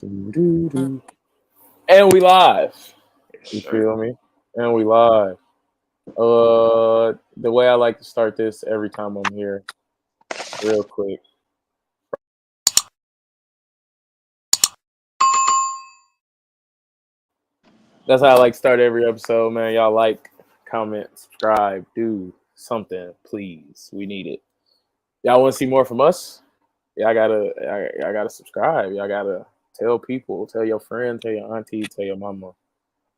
Doo-doo-doo. And we live. You Sure. feel me? And we live. The way I like to start this every time I'm here, real quick. That's how I like to start every episode, man. Y'all like, comment, subscribe, do something, please. We need it. Y'all want to see more from us? I gotta subscribe. Y'all gotta tell people, tell your friend, tell your auntie, tell your mama,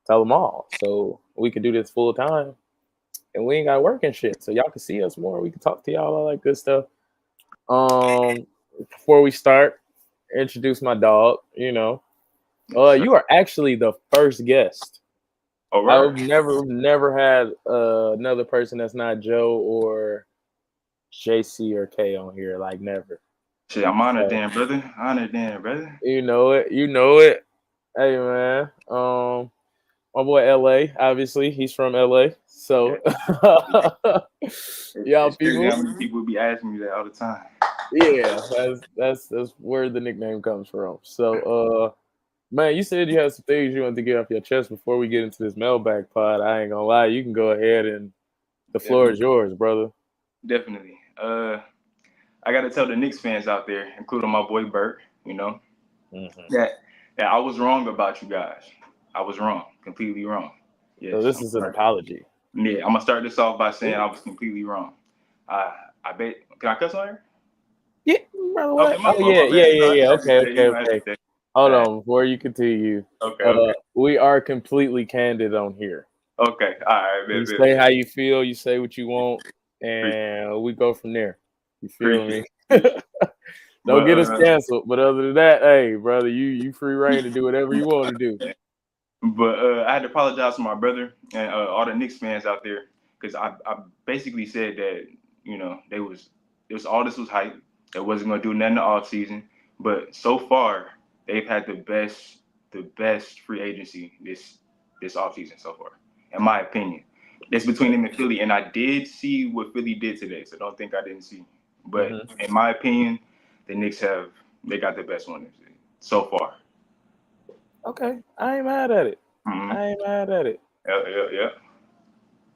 tell them all. So we can do this full time. And we ain't got work and shit. So y'all can see us more. We can talk to y'all, all that good stuff. Before we start, introduce my dog. Sure. You are actually the first guest. All I've right. never had another person that's not Joe or JC or K on here. Like never. Shit, I'm honored So then, brother. Honored then, brother. you know it. You know it. Hey man. My boy LA. Obviously, he's from LA. Yeah. So y'all It's crazy people. how many people be asking me that all the time. Yeah, that's where the nickname comes from. So, man, you said you had some things you wanted to get off your chest before we get into this mailbag pod. I ain't gonna lie, you can go ahead and the floor is Definitely. yours, brother. Definitely. I gotta tell the Knicks fans out there, including my boy Bert, Hmm. that that I was wrong about you guys. I was wrong. Completely wrong. So Yes, this I'm is an sorry. apology. Yeah, I'm gonna start this off by saying I Ooh. was completely wrong. I I bet can I cuss on here? Yeah, brother, Okay, what? my Oh fault, yeah, my yeah, bad. You yeah, know, I yeah. just had to Okay, say, okay, okay. Hold Alright. on, before you continue, Okay. we are completely candid on here. Okay. All right. You Bet, bet, say bet. how you feel, you say what you want, Appreciate, and we go from there. You feel appreciate, me? appreciate. Don't But get us canceled. But other than that, hey, brother, you free reign to do whatever you want to do. I had to apologize to my brother and all the Knicks fans out there because I basically said that it was all this was hype. They wasn't gonna do nothing in the off season, but so far they've had the best free agency this off season so far, in my opinion. That's between them and Philly, and I did see what Philly did today, so don't think I didn't see. But Hmm. in my opinion, the Knicks they got the best one so far. Okay, I ain't mad at it. Mm-hmm. I ain't mad at it. Yeah, yeah, yeah.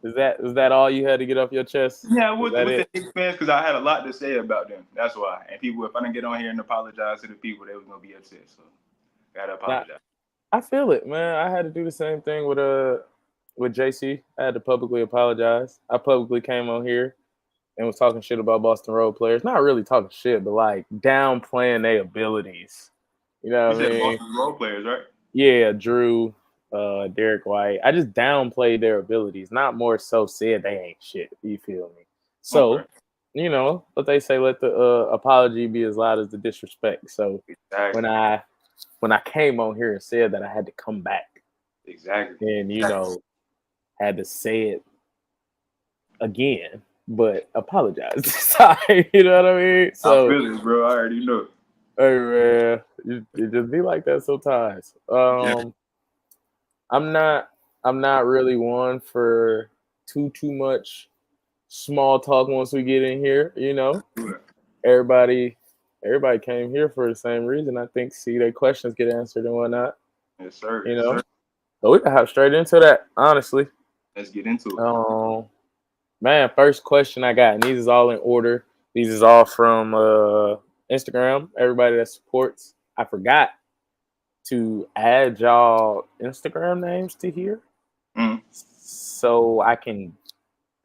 Is that all you had to get off your chest? Yeah, Is with that with the it? Knicks fans, because I had a lot to say about them. That's why. And people, if I didn't get on here and apologize to the people, they was gonna be upset. So gotta Now, apologize. I feel it, man. I had to do the same thing with JC. I had to publicly apologize. I publicly came on here and was talking shit about Boston role players. Not really talking shit, but like downplaying their abilities. You know You what I said mean? Boston role players, right? Yeah, Drew, Derek White. I just downplayed their abilities, not more so said they ain't shit. You feel me? Okay. So, what they say, let the apology be as loud as the disrespect. So when Exactly. I when I came on here and said that I had to come back Exactly. and had to say it again, but apologize this time. You know what I mean? I So feel it, bro. I already know. hey man, it just be like that sometimes. Yeah. I'm not I'm not really one for too much small talk once we get in here. Everybody everybody came here for the same reason. I think see their questions get answered and whatnot, Yes, sir. you Yes, know. sir. So we can hop straight into that, honestly. Let's get into it. Um Man, first question I got, and these is all in order. These is all from Instagram. Everybody that supports. I forgot to add y'all Instagram names to here, Mm. so I can.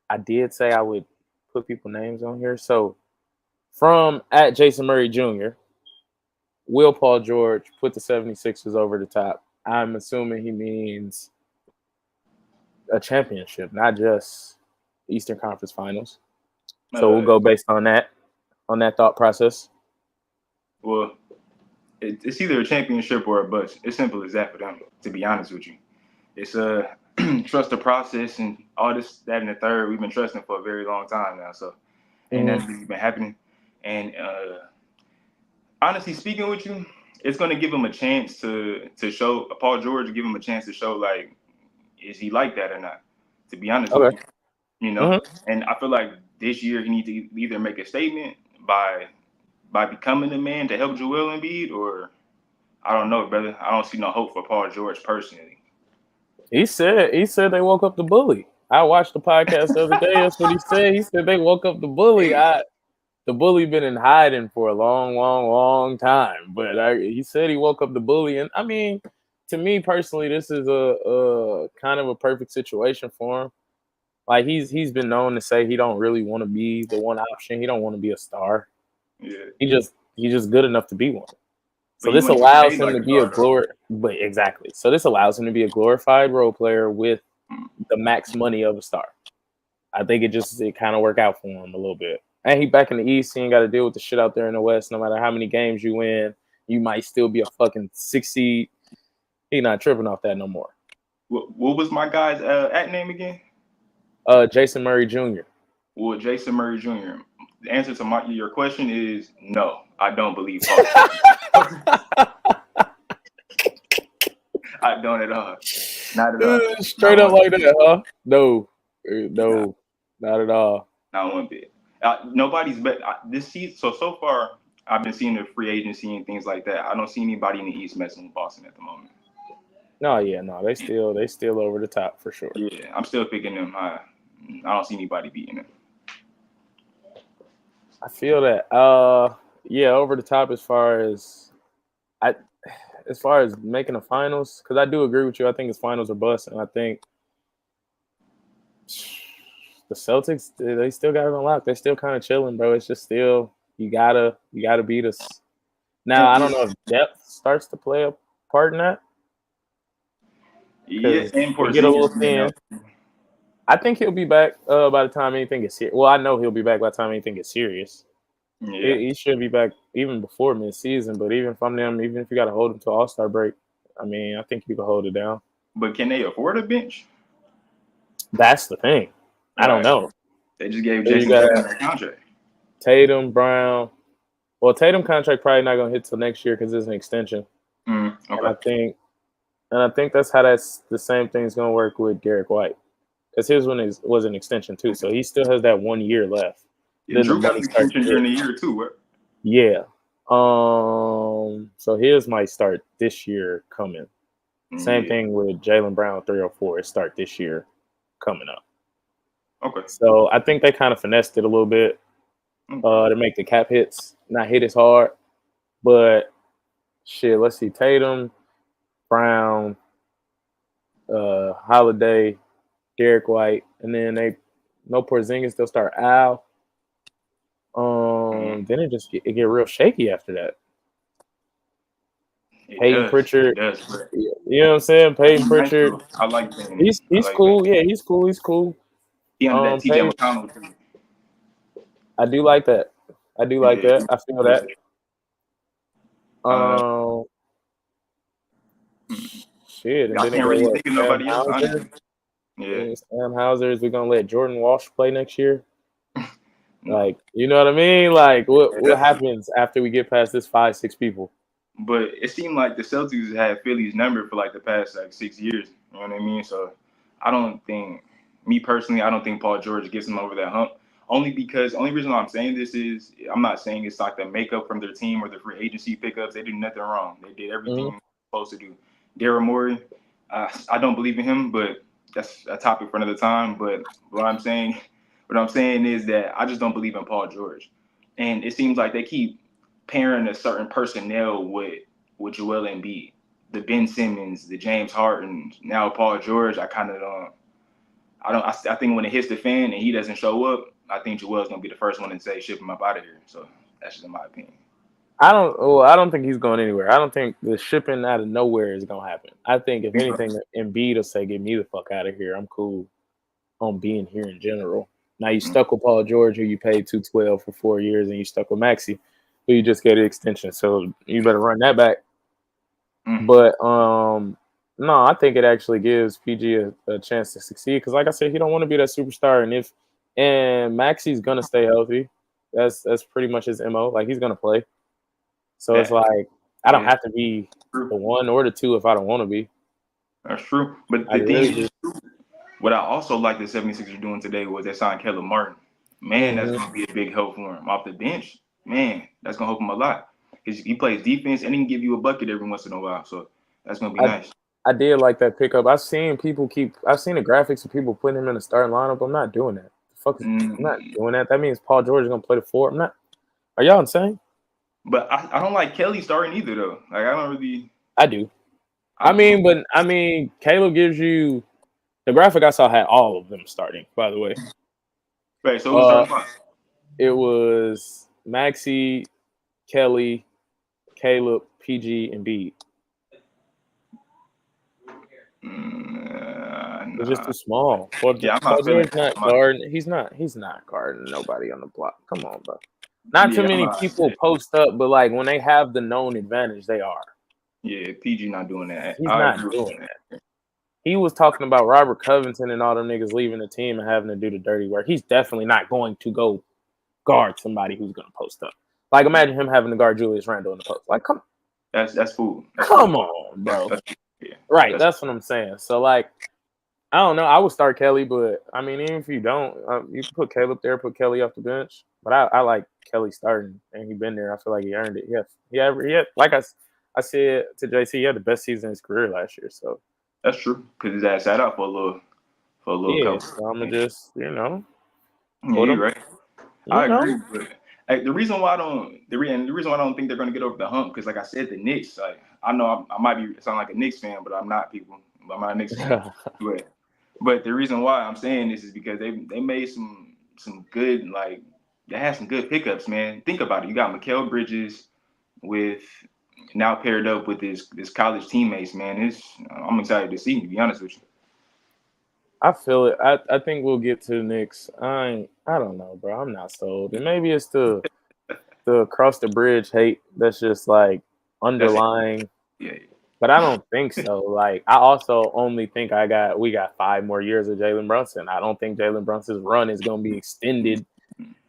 I did say I would put people names on here. So from at Jason Murray Jr., Will Paul George put the 76ers over the top. I'm assuming he means a championship, not just Eastern Conference Finals. So we'll Uh, go based on that thought process. well, it's either a championship or a bust. It's simple as that for them. To be honest with you, it's trust the process and all this, that, and the third. We've been trusting for a very long time now. So ain't Mhm. nothing really been happening. And honestly speaking with you, it's gonna give him a chance to show Paul George give him a chance to show like is he like that or not? To be honest with Okay. you, you know. Hmm. And I feel like this year he needs to either make a statement by becoming the man to help Joel Embiid, or I don't know, brother. I don't see no hope for Paul George personally. He said they woke up the bully. I watched the podcast the other day. That's what he said. He said they woke up the bully. The bully been in hiding for a long, long, long time. But he said he woke up the bully, and I mean, to me personally, this is a kind of a perfect situation for him. Like he's been known to say he don't really want to be the one option. He don't want to be a star. Yeah. He's just good enough to be one. So But you this want to get allows paid him like to a be a star, though. but exactly. So this allows him to be a glorified role player with the max money of a star. I think it kind of work out for him a little bit. And he back in the East, he ain't got to deal with the shit out there in the West. No matter how many games you win, you might still be a fucking 6 seed. He not tripping off that no more. What was my guy's at name again? Jason Murray Jr. Well, Jason Murray Jr. The answer to your question is no. I don't believe Paul George. I don't at all. Not at all. Straight up like that, huh? No, not at all. Not one bit. Nobody's bet this season. So far, I've been seeing the free agency and things like that. I don't see anybody in the East messing with Boston at the moment. No, they still over the top for sure. Yeah, I'm still picking them. I don't see anybody beating them. I feel that. Yeah, over the top as far as making the finals, because I do agree with you. I think it's finals or bust, and I think the Celtics they still got it unlocked. They're still kind of chilling, bro. It's just still you gotta beat us. Now I don't know if depth starts to play a part in that. Yeah, and we get a little thin. I think he'll be back by the time anything gets serious. Well, I know he'll be back by the time anything gets serious. Yeah. He should be back even before mid-season, but even if you got to hold him to All-Star break, I mean, I think you can hold it down. But can they afford a bench? That's the thing. I don't know. They just gave Jason Tatum a contract. Tatum, Brown. Well, Tatum contract probably not going to hit till next year because it's an extension. Okay. And I think that's the same thing's going to work with Derek White. Because his one was an extension too, so he still has that 1 year left. Yeah, Drew got an extension during the year too. What? Yeah. So his might start this year coming. Same thing with Jaylen Brown 304. It start this year coming up. Okay. So I think they kind of finessed it a little bit to make the cap hits not hit as hard. But shit, let's see. Tatum, Brown, Holiday, Derek White, and then no Porzingis. They'll start Al. Then it get real shaky after that. Peyton Pritchard. You know what I'm saying? Peyton Pritchard. I like Peyton. He's cool. Yeah, he's cool. He on that TJ McConnell. I do like that. I feel that. Shit. And I then can't really think of nobody else. Yeah. Sam Hauser, is we gonna let Jordan Walsh play next year? Like, you know what I mean? Like, what happens after we get past this 5-6 people? But it seemed like the Celtics had Philly's number for like the past 6 years. You know what I mean? So I don't think Paul George gets him over that hump. Only reason why I'm saying this is I'm not saying it's like the makeup from their team or the free agency pickups. They did nothing wrong. They did everything they're supposed to do. Daryl Morey, I don't believe in him, but that's a topic for another time. But what I'm saying is that I just don't believe in Paul George. And it seems like they keep pairing a certain personnel with Joel Embiid, the Ben Simmons, the James Harden, now Paul George. I think when it hits the fan and he doesn't show up, I think Joel's gonna be the first one to say ship him up out of here. So that's just in my opinion. I don't think he's going anywhere. I don't think the shipping out of nowhere is gonna happen. I think if anything, Embiid will say, "Get me the fuck out of here. I'm cool on being here in general." Now you stuck with Paul George, who you paid $212 for 4 years, and you stuck with Maxey, who you just get an extension. So you better run that back. But no, I think it actually gives PG a chance to succeed because, like I said, he don't want to be that superstar, and Maxey's gonna stay healthy. That's pretty much his MO. Like, he's gonna play. So it's like I don't have to be the 1 or the 2 if I don't want to be. That's true. But the thing is, what I also like the 76ers doing today was they signed Caleb Martin. Man, that's going to be a big help for him. Off the bench, man, that's going to help him a lot. he plays defense and he can give you a bucket every once in a while. So that's gonna be I, nice. I did like that pickup. I've seen the graphics of people putting him in the starting lineup. I'm not doing that. I'm not doing that. That means Paul George is gonna play the 4. I'm not. Are y'all insane? But I don't like Kelly starting either though. Like I don't really. I do. I mean, Caleb gives you the graphic I saw had all of them starting. By the way, Right. So who's starting? It was Maxey, Kelly, Caleb, PG, and B. It's just too small. Paul George's not guarding. He's not guarding nobody on the block. Come on, bro. Not too many people post up, but like when they have the known advantage, they are. Yeah, PG not doing that. He's not doing that. He was talking about Robert Covington and all them niggas leaving the team and having to do the dirty work. He's definitely not going to go guard somebody who's going to post up. Like imagine him having to guard Julius Randle in the post. Like come. That's fool. Come on, bro. Yeah, right. That's what I'm saying. So like. I don't know. I would start Kelly, but I mean, even if you don't, you can put Caleb there, put Kelly off the bench. But I like Kelly starting, and he been there. I feel like he earned it. Yeah. Like I said to JC, he had the best season of his career last year. So that's true because his ass sat out for a little couple. So I'm gonna just Yeah, you're right. I agree. But like, the reason why I don't think they're gonna get over the hump because, like I said, the Knicks. Like I know I might sound like a Knicks fan, but I'm not. I'm not a Knicks fan. But the reason why I'm saying this is because they made some good, like they had some good pickups, man. Think about it. You got Mikal Bridges with now paired up with his college teammates, man. I'm excited to see him, to be honest with you. I feel it. I think we'll get to the Knicks. I don't know, bro. I'm not sold. And maybe it's the across the bridge hate that's just like underlying. Yeah. But I don't think so. Like, I also only think we got 5 more years of Jalen Brunson. I don't think Jalen Brunson's run is going to be extended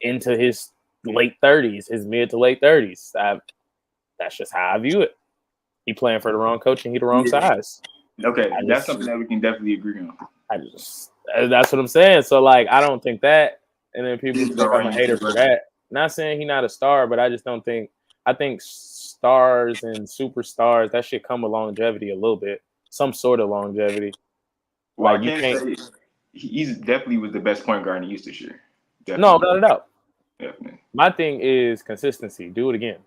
into his late 30s, his mid to late 30s. That's just how I view it. He playing for the wrong coach and he the wrong size. Okay, that's something that we can definitely agree on. That's what I'm saying. So, like, I don't think that. And then people think I'm a hater for that. Not saying he's not a star, but I just don't think – I think stars and superstars, that should come with longevity a little bit, some sort of longevity. Well, like, I can't say he's definitely was the best point guard in the East this year. Definitely. No, not at all. Definitely. My thing is consistency. Do it again.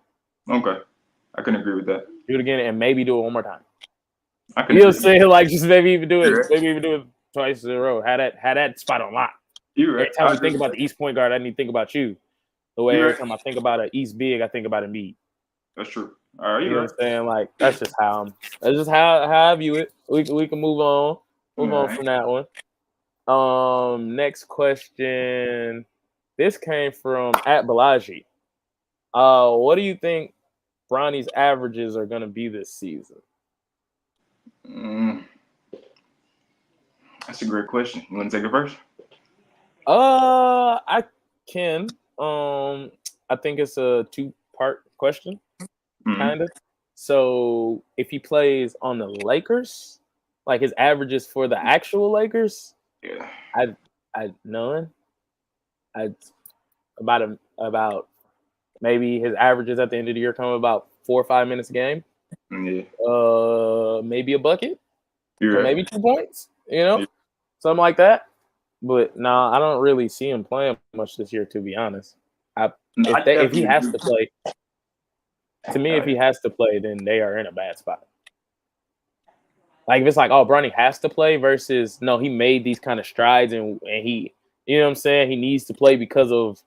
Okay, I can agree with that. Do it again and maybe do it one more time. I can. You'll say like just maybe even do it. Right. Maybe even do it twice in a row. Had that spot on lock. You're right. Every time I think about the East point guard, I need to think about you. The way every time I think about an East big, I think about a Embiid. That's true. All right, you know what I'm saying? Like that's just how I view it. We can move on. Move on from that one. Next question. This came from @Balaji. What do you think Bronny's averages are going to be this season? That's a great question. You want to take it first? I can. I think it's a 2-part question, kind of. So if he plays on the Lakers, like his averages for the actual Lakers, I none. About maybe his averages at the end of the year come about 4 or 5 minutes a game. Yeah. Maybe a bucket. Right. Maybe 2 points. Something like that. But no, I don't really see him playing much this year, to be honest. If he has to play, to me, if he has to play, then they are in a bad spot. Like if it's like, oh, Bronny has to play versus no, he made these kind of strides and he, you know what I'm saying, he needs to play because of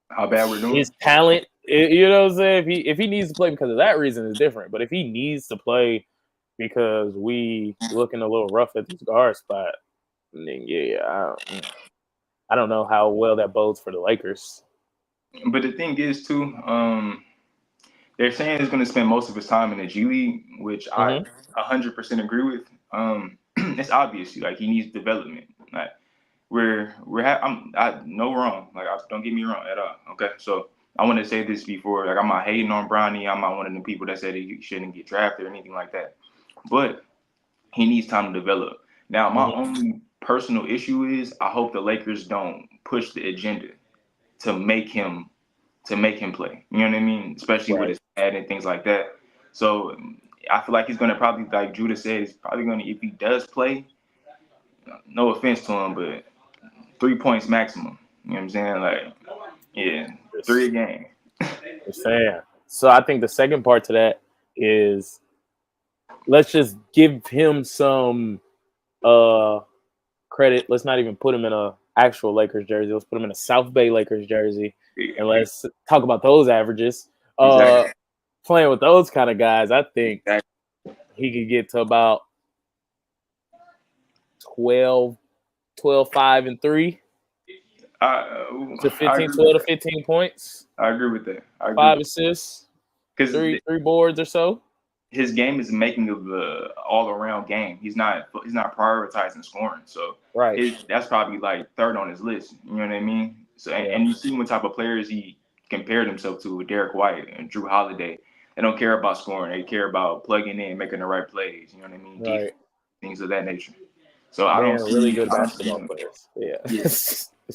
how bad we're doing, his talent. You know what I'm saying? If he needs to play because of that reason, it's different. But if he needs to play because we looking a little rough at this guard spot, then yeah, I don't know how well that bodes for the Lakers. But the thing is, too, they're saying he's going to spend most of his time in the G League, which I 100% agree with. It's obvious, like he needs development. Like I no wrong. Like don't get me wrong at all. Okay, so I want to say this before, like I'm not hating on Bronny. I'm not one of the people that said he shouldn't get drafted or anything like that. But he needs time to develop. Now, my only personal issue is I hope the Lakers don't push the agenda to make him play. You know what I mean? Especially with his and things like that. So I feel like he's going to probably, like Judah said, he's probably going to, if he does play, no offense to him, but 3 points maximum. You know what I'm saying? Like, yeah, three a Just, game. just saying. So I think the second part to that is let's just give him some credit. Let's not even put him in a actual Lakers jersey. Let's put him in a South Bay Lakers jersey, and let's talk about those averages. Exactly. Playing with those kind of guys, I think Exactly. he could get to about 12, 5 and 3 to 15, 12 to 15 points, I agree with that. 5 assists, Because three boards or so. his game is making of the all around game. He's not prioritizing scoring. So Right. that's probably like third on his list. You know what I mean? So and you see what type of players he compared himself to with Derek White and Drew Holiday. They don't care about scoring. They care about plugging in, making the right plays. You know what I mean? Right. Things of that nature. So I Man, don't see really good I don't see basketball him. players. Yeah.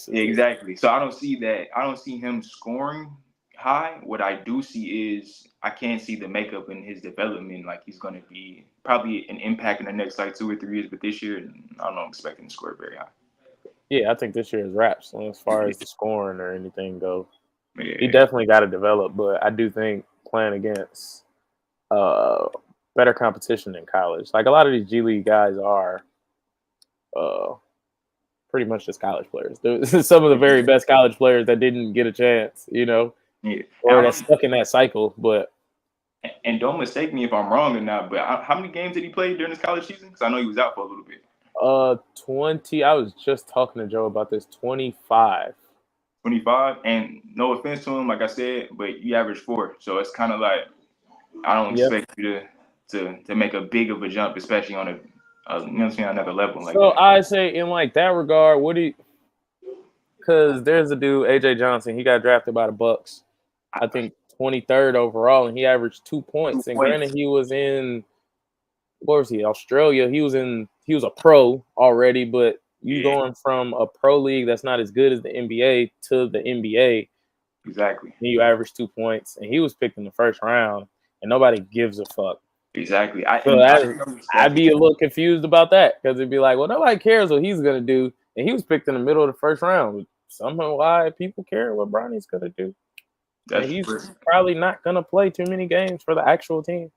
Yeah, exactly. So I don't see that. I don't see him scoring high. What I do see is I can't see the makeup in his development. Like he's going to be probably an impact in the next like 2 or 3 years, but this year I don't expect him to score very high. Yeah, I think this year is wraps as far as the scoring or anything goes. Yeah. He definitely got to develop, but I do think playing against better competition in college, like a lot of these G League guys are pretty much just college players. Some of the very best college players that didn't get a chance, Yeah. or that's stuck in that cycle. But And don't mistake me if I'm wrong or not, but how many games did he play during his college season? Because I know he was out for a little bit. 20. I was just talking to Joe about this. 25. 25, and no offense to him, like I said, but you average 4, so it's kind of like I don't expect you to make a big of a jump, especially on another level like So that. I say in like that regard, what do you? Because there's a dude, AJ Johnson. He got drafted by the Bucks. I think 23rd overall, and he averaged 2 points. And granted, he was in where was he? Australia. He was a pro already, but you going from a pro league that's not as good as the NBA to the NBA. Exactly. And you average 2 points, and he was picked in the first round, and nobody gives a fuck. Exactly. I'd be a little confused about that because it'd be like, well, nobody cares what he's gonna do, and he was picked in the middle of the first round. Somehow, why people care what Bronny's gonna do? And he's probably not gonna play too many games for the actual team.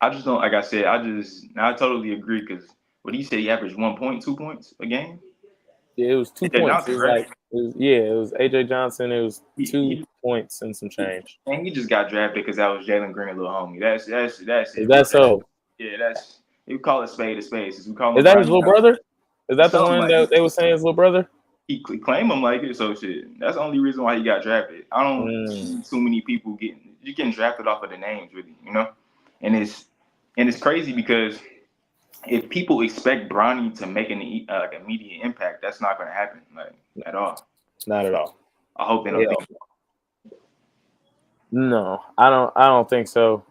I just don't, like I said, I totally agree because what he said, he averaged 1 point, 2 points a game. Yeah, it was 2 points. It was it was AJ Johnson. It was 2 points and some change. And he just got drafted because that was Jalen Green, a little homie. That's it. Is that so? Yeah, you call it spade a spade. Is that his little brother? Is that the one like that they were saying his little brother? He claimed him like it, so shit. That's the only reason why he got drafted. I don't see too many people getting drafted off of the names, really, And it's crazy because if people expect Bronny to make an like immediate impact, that's not going to happen, like at all. Not at all. I hope they don't think. No, I don't think so.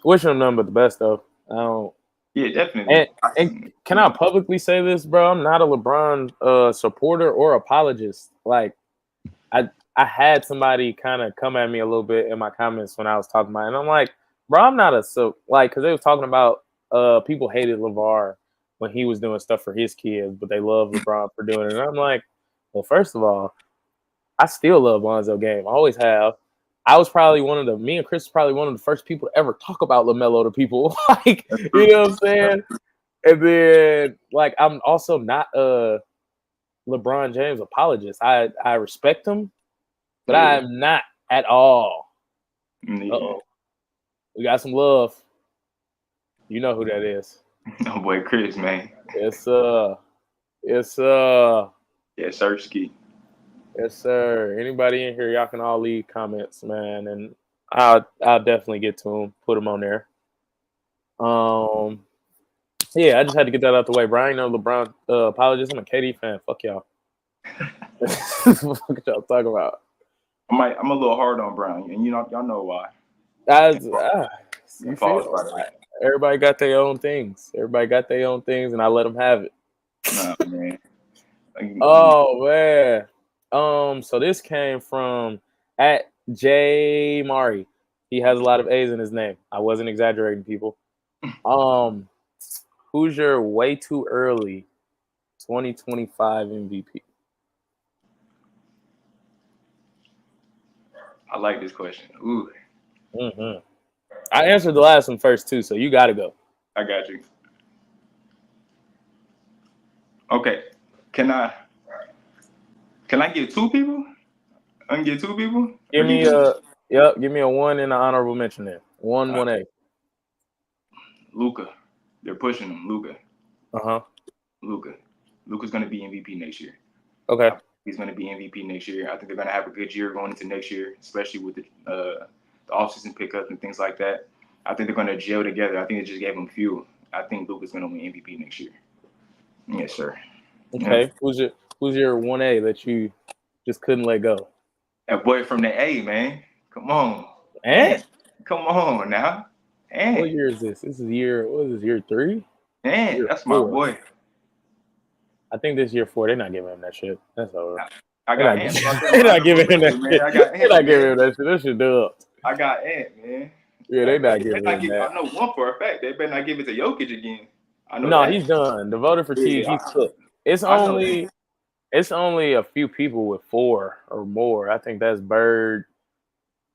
Wish him none but the best though. I don't. Yeah, definitely. And can I publicly say this, bro? I'm not a LeBron supporter or apologist. Like, I had somebody kind of come at me a little bit in my comments when I was talking about it. And I'm like, bro, I'm not because they was talking about people hated LeVar when he was doing stuff for his kids, but they love LeBron for doing it. And I'm like, well, first of all, I still love Lonzo Game. I always have. I was probably me and Chris was probably one of the first people to ever talk about LaMelo to people. Like, you know what I'm saying? And then, like, I'm also not a LeBron James apologist. I respect him, but I'm not at all. Uh-oh. We got some love. You know who that is. Oh, boy, Chris, man. It's Yeah, Sersky. Yes, sir. Anybody in here, y'all can all leave comments, man, and I'll definitely get to them, put them on there. Yeah, I just had to get that out the way. Brian, no LeBron apologist. I'm a KD fan. Fuck y'all. What y'all talking about? I'm a little hard on Brown, and y'all know why. You feel everybody got their own things. And I let them have it. Nah, man. Oh man. So this came from at J Mari. He has a lot of A's in his name. I wasn't exaggerating, people. Who's your way too early 2025 MVP? I like this question. Ooh, Mm-hmm. I answered the last one first too, so you got to go. I got you. Okay, can I give two people? I can give two people. Give me a 1 and an honorable mention there. 1A. Luka. They're pushing him. Luka. Uh-huh. Luka's going to be MVP next year. Okay. He's going to be MVP next year. I think they're going to have a good year going into next year, especially with the offseason pickups and things like that. I think they're going to gel together. I think they just gave him fuel. I think Luka's going to win MVP next year. Yes, sir. Okay. Yeah. Who's your 1A that you just couldn't let go? That boy from the A, man. Come on. And come on now. And what year is this? What is this, year 3? And that's my boy. I think this year 4. They're not giving him that shit. That's over. I got Ant. They're not giving him that shit. They're not giving him that shit. That shit dub. I got Ant, man. Yeah, they're not giving him that. I know one for a fact. They better not give it to Jokic again. I know. No, he's done. The voter fatigue, he's cooked. It's only a few people with 4 or more. I think that's Bird,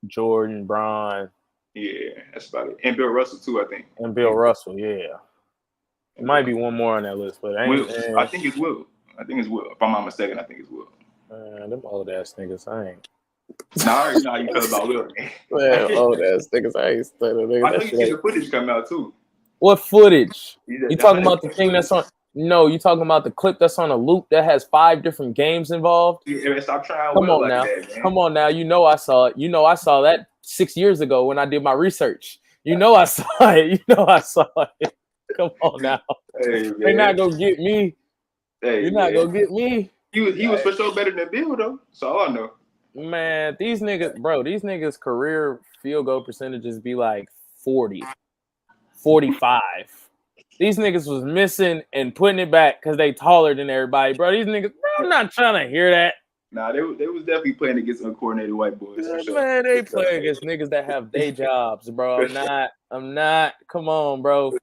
Jordan, Bron. Yeah, that's about it. And Bill Russell too, I think. And Bill Russell, yeah. It might be one more on that list, but I think it's Will. If I'm not mistaken, I think it's Will. Them old ass niggas, I ain't. Nah, I already know how you feel about Will, man. Man, old ass niggas, I ain't studying niggas. I know you see the footage come out too. What footage? You talking about the thing that's on? No, you talking about the clip that's on a loop that has 5 different games involved? Yeah, stop trying. Come on now. Come on now. You know I saw it. You know I saw that 6 years ago when I did my research. You know I saw it. You know I saw it. Come on now. Hey, they're not gonna get me. You're not gonna get me. He was for sure better than Bill though. So all I know. Man, these niggas career field goal percentages be like 40, 45. These niggas was missing and putting it back because they taller than everybody, bro. These niggas, bro, I'm not trying to hear that. Nah, they was definitely playing against uncoordinated white boys. For sure. Man, they play against niggas that have day jobs, bro. I'm not. Come on, bro.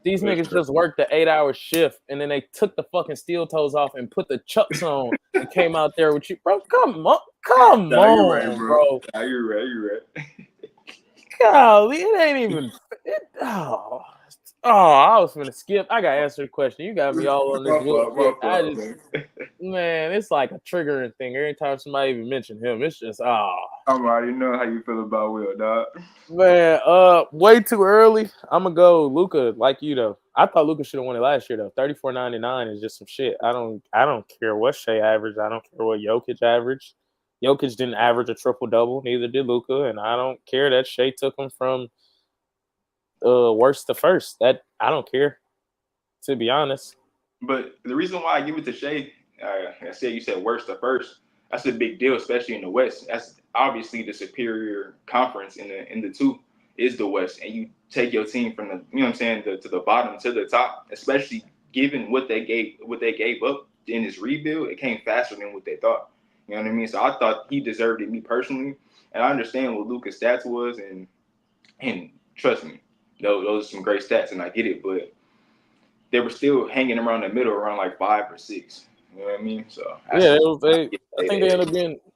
These niggas just worked the 8-hour shift and then they took the fucking steel toes off and put the chucks on and came out there with you, bro. Come on, you're right, bro. Nah, you're right. Golly, it ain't even. I was gonna skip. I got to answer the question. You got me all on this. Man, it's like a triggering thing. Every time somebody even mention him, it's just I already know how you feel about Will, dog. Man, way too early. I'm gonna go Luka, like you though. I thought Luka should have won it last year though. 34.99 is just some shit. I don't care what Shea averaged. I don't care what Jokic averaged. Jokic didn't average a triple double. Neither did Luka, and I don't care that Shea took him from worst to first. That I don't care, to be honest. But the reason why I give it to Shea, you said worst to first. That's a big deal, especially in the West. That's obviously the superior conference in the two is the West, and you take your team from to the bottom to the top, especially given what they gave up in this rebuild. It came faster than what they thought. You know what I mean? So I thought he deserved it, me personally, and I understand what Luka's stats was, and trust me, those are some great stats, and I get it, but they were still hanging around the middle, around like 5 or 6. You know what I mean? So I think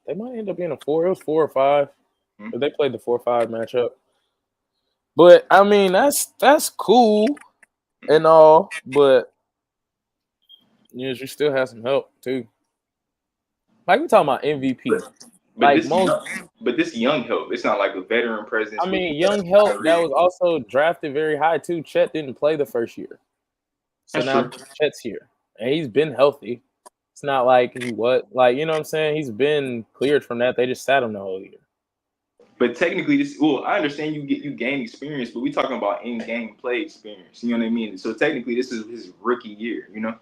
they might end up being a 4. It was 4 or 5. Mm-hmm. But they played the 4-5 matchup. But I mean, that's cool and all, but you still have some help too. Like we talking about MVP. But this young help, it's not like a veteran presence. I mean, young help that was also drafted very high too. Chet didn't play the first year, so that's now true. Chet's here, and he's been healthy. It's not like you know what I'm saying? He's been cleared from that. They just sat him the whole year. But technically, I understand you gain experience, but we're talking about in-game play experience. You know what I mean? So technically, this is his rookie year. You know,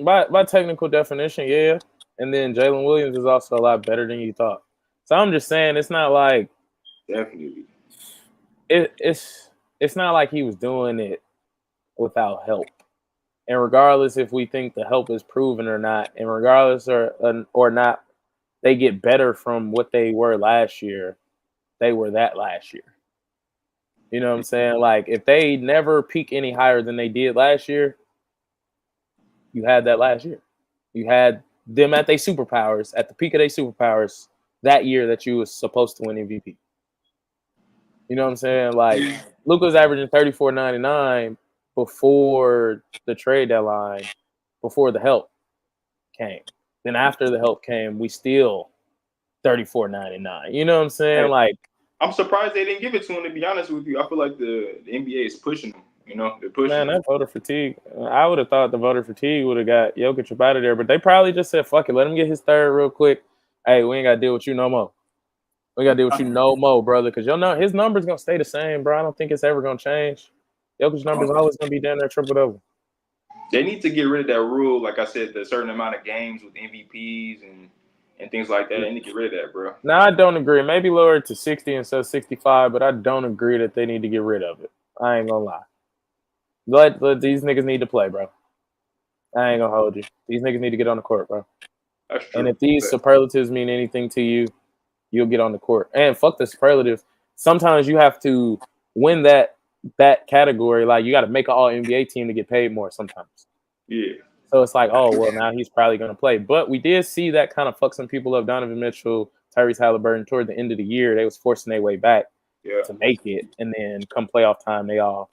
by technical definition, yeah. And then Jalen Williams is also a lot better than you thought. So I'm just saying, it's not like definitely. It's not like he was doing it without help. And regardless if we think the help is proven or not, and regardless or not, they get better from what they were last year. They were that last year. You know what I'm saying? Like, if they never peak any higher than they did last year, you had that last year. You had them at their superpowers, at the peak of their superpowers that year that you was supposed to win MVP. You know what I'm saying? Like, Luka's averaging 34.99 before the trade deadline, before the help came. Then after the help came, we still 34.99. You know what I'm saying? Hey, like, I'm surprised they didn't give it to him. To be honest with you, I feel like the NBA is pushing him. You know, they're pushing. man, that voter fatigue. I would have thought the voter fatigue would have got Jokic up out of there, but they probably just said, "Fuck it, let him get his third real quick." Hey, we ain't gotta deal with you no more. We gotta deal with you no more, brother, because his number's gonna stay the same, bro. I don't think it's ever gonna change. Jokic's number's always gonna be down there triple double. They need to get rid of that rule, like I said, the certain amount of games with MVPs and things like that. They need to get rid of that, bro. No, I don't agree. Maybe lower it to 60 instead of 65, but I don't agree that they need to get rid of it. I ain't gonna lie. Let these niggas need to play, bro. I ain't gonna hold you. These niggas need to get on the court, bro. That's true. And if these superlatives mean anything to you, you'll get on the court. And fuck the superlatives. Sometimes you have to win that category. Like, you got to make an all NBA team to get paid more sometimes. Yeah. So it's like, oh, well, now he's probably going to play. But we did see that kind of fuck some people up. Donovan Mitchell, Tyrese Halliburton, toward the end of the year, they was forcing their way back to make it. And then come playoff time, they all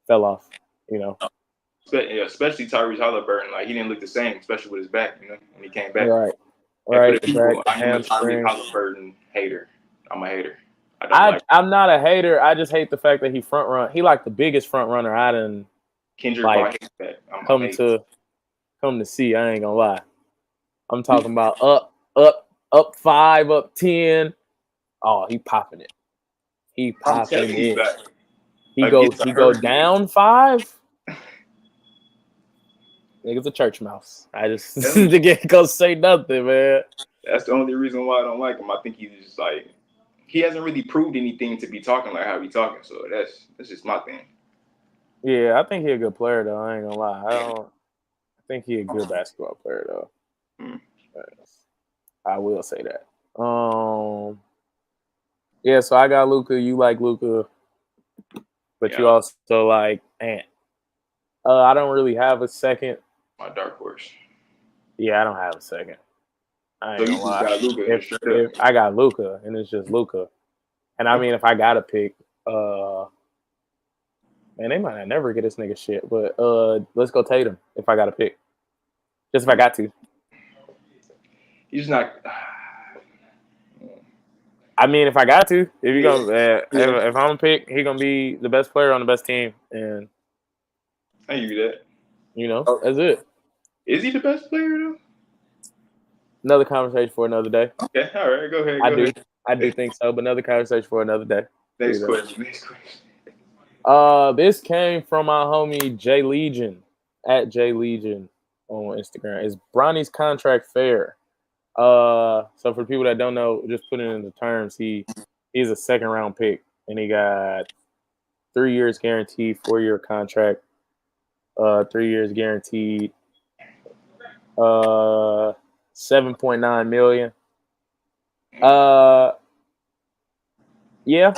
fell off, you know. Yeah, especially Tyrese Halliburton. Like, he didn't look the same, especially with his back, you know, when he came back. Right. Right. People, I'm a Tyrese Halliburton hater. I'm a hater. I'm not a hater. I just hate the fact that he front run. He like the biggest front runner I done Kendrick like come to see. I ain't gonna lie. I'm talking about up 5, up 10. Oh, he popping it. He popping it. He go down 5. Nigga's a church mouse. I just didn't go say nothing, man. That's the only reason why I don't like him. I think he's just like, he hasn't really proved anything to be talking like how he talking. So that's just my thing. Yeah, I think he a good player though. I ain't gonna lie. I think he a good basketball player though. I will say that. Yeah. So I got Luka. You like Luka, but you also like Ant. I don't really have a second. My dark horse. Yeah, I don't have a second. I ain't gonna lie. Got Luka, if I got Luka, and it's just Luka. And I mean, if I gotta pick, man, they might not never get this nigga shit. But let's go Tatum if I gotta pick. Just if I got to. He's not. I mean, if I got to, if you gonna, if I'm gonna pick, he gonna be the best player on the best team, and I give you that. You know, that's it. Is he the best player though? Another conversation for another day. Okay, all right, go ahead. I do think so, but another conversation for another day. Next question. This came from my homie Jay Legion at Jay Legion on Instagram. Is Bronny's contract fair? So for people that don't know, just put it into terms, he's a second round pick, and he got 3 years guaranteed, 4-year contract, 3 years guaranteed, 7.9 million. Yeah,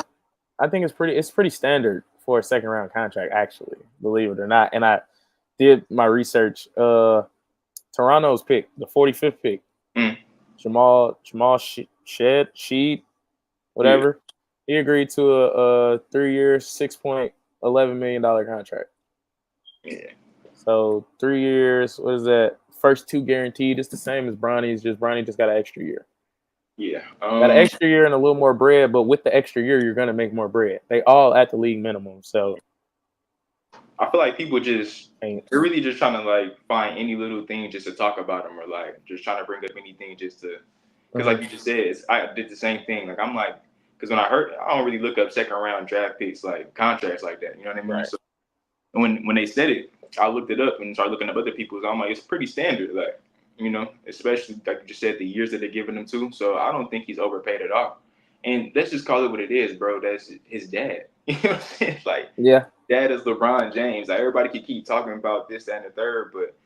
I think it's pretty standard for a second round contract, actually, believe it or not. And I did my research. Toronto's pick, the 45th pick, Jamal Sheed, whatever. Yeah. He agreed to a 3-year, $6.11 million contract. Yeah. So 3 years, what is that? First 2 guaranteed. It's the same as Bronny's, just Bronny just got an extra year. Yeah. Got an extra year and a little more bread, but with the extra year, you're going to make more bread. They all at the league minimum. So I feel like people they're really just trying to like find any little thing just to talk about them, or like just trying to bring up anything just to, because like you just said, I did the same thing. Like I'm like, because when I don't really look up second round draft picks, like contracts like that. You know what I mean? Right. So when they said it, I looked it up and started looking up other people's. I'm like, it's pretty standard. Like, you know, especially like you just said, the years that they're giving him to. So I don't think he's overpaid at all. And let's just call it what it is, bro. That's his dad. You know what I'm saying? Like, yeah, dad is LeBron James. Like, everybody can keep talking about this, that, and the third, but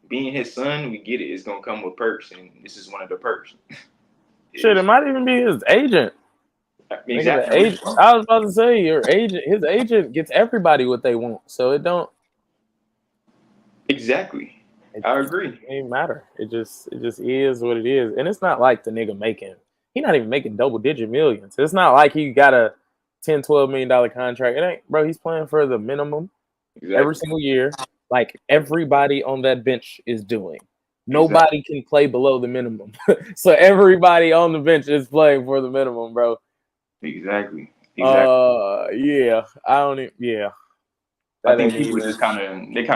being his son, we get it. It's gonna come with perks, and this is one of the perks. Shit, it might even be his agent. Nigga, the Exactly. agent, I was about to say his agent gets everybody what they want, so it don't. Exactly. It, I it agree. ain't matter. It just is what it is, and it's not like the nigga making. He not even making double digit millions. It's not like he got a 10-12 million contract. It ain't, bro. He's playing for the minimum every Exactly. single year, like everybody on that bench is doing. Exactly. Nobody can play below the minimum, so everybody on the bench is playing for the minimum, bro. Exactly. Exactly. Yeah, I don't. Yeah, I that think ain't people even. just kind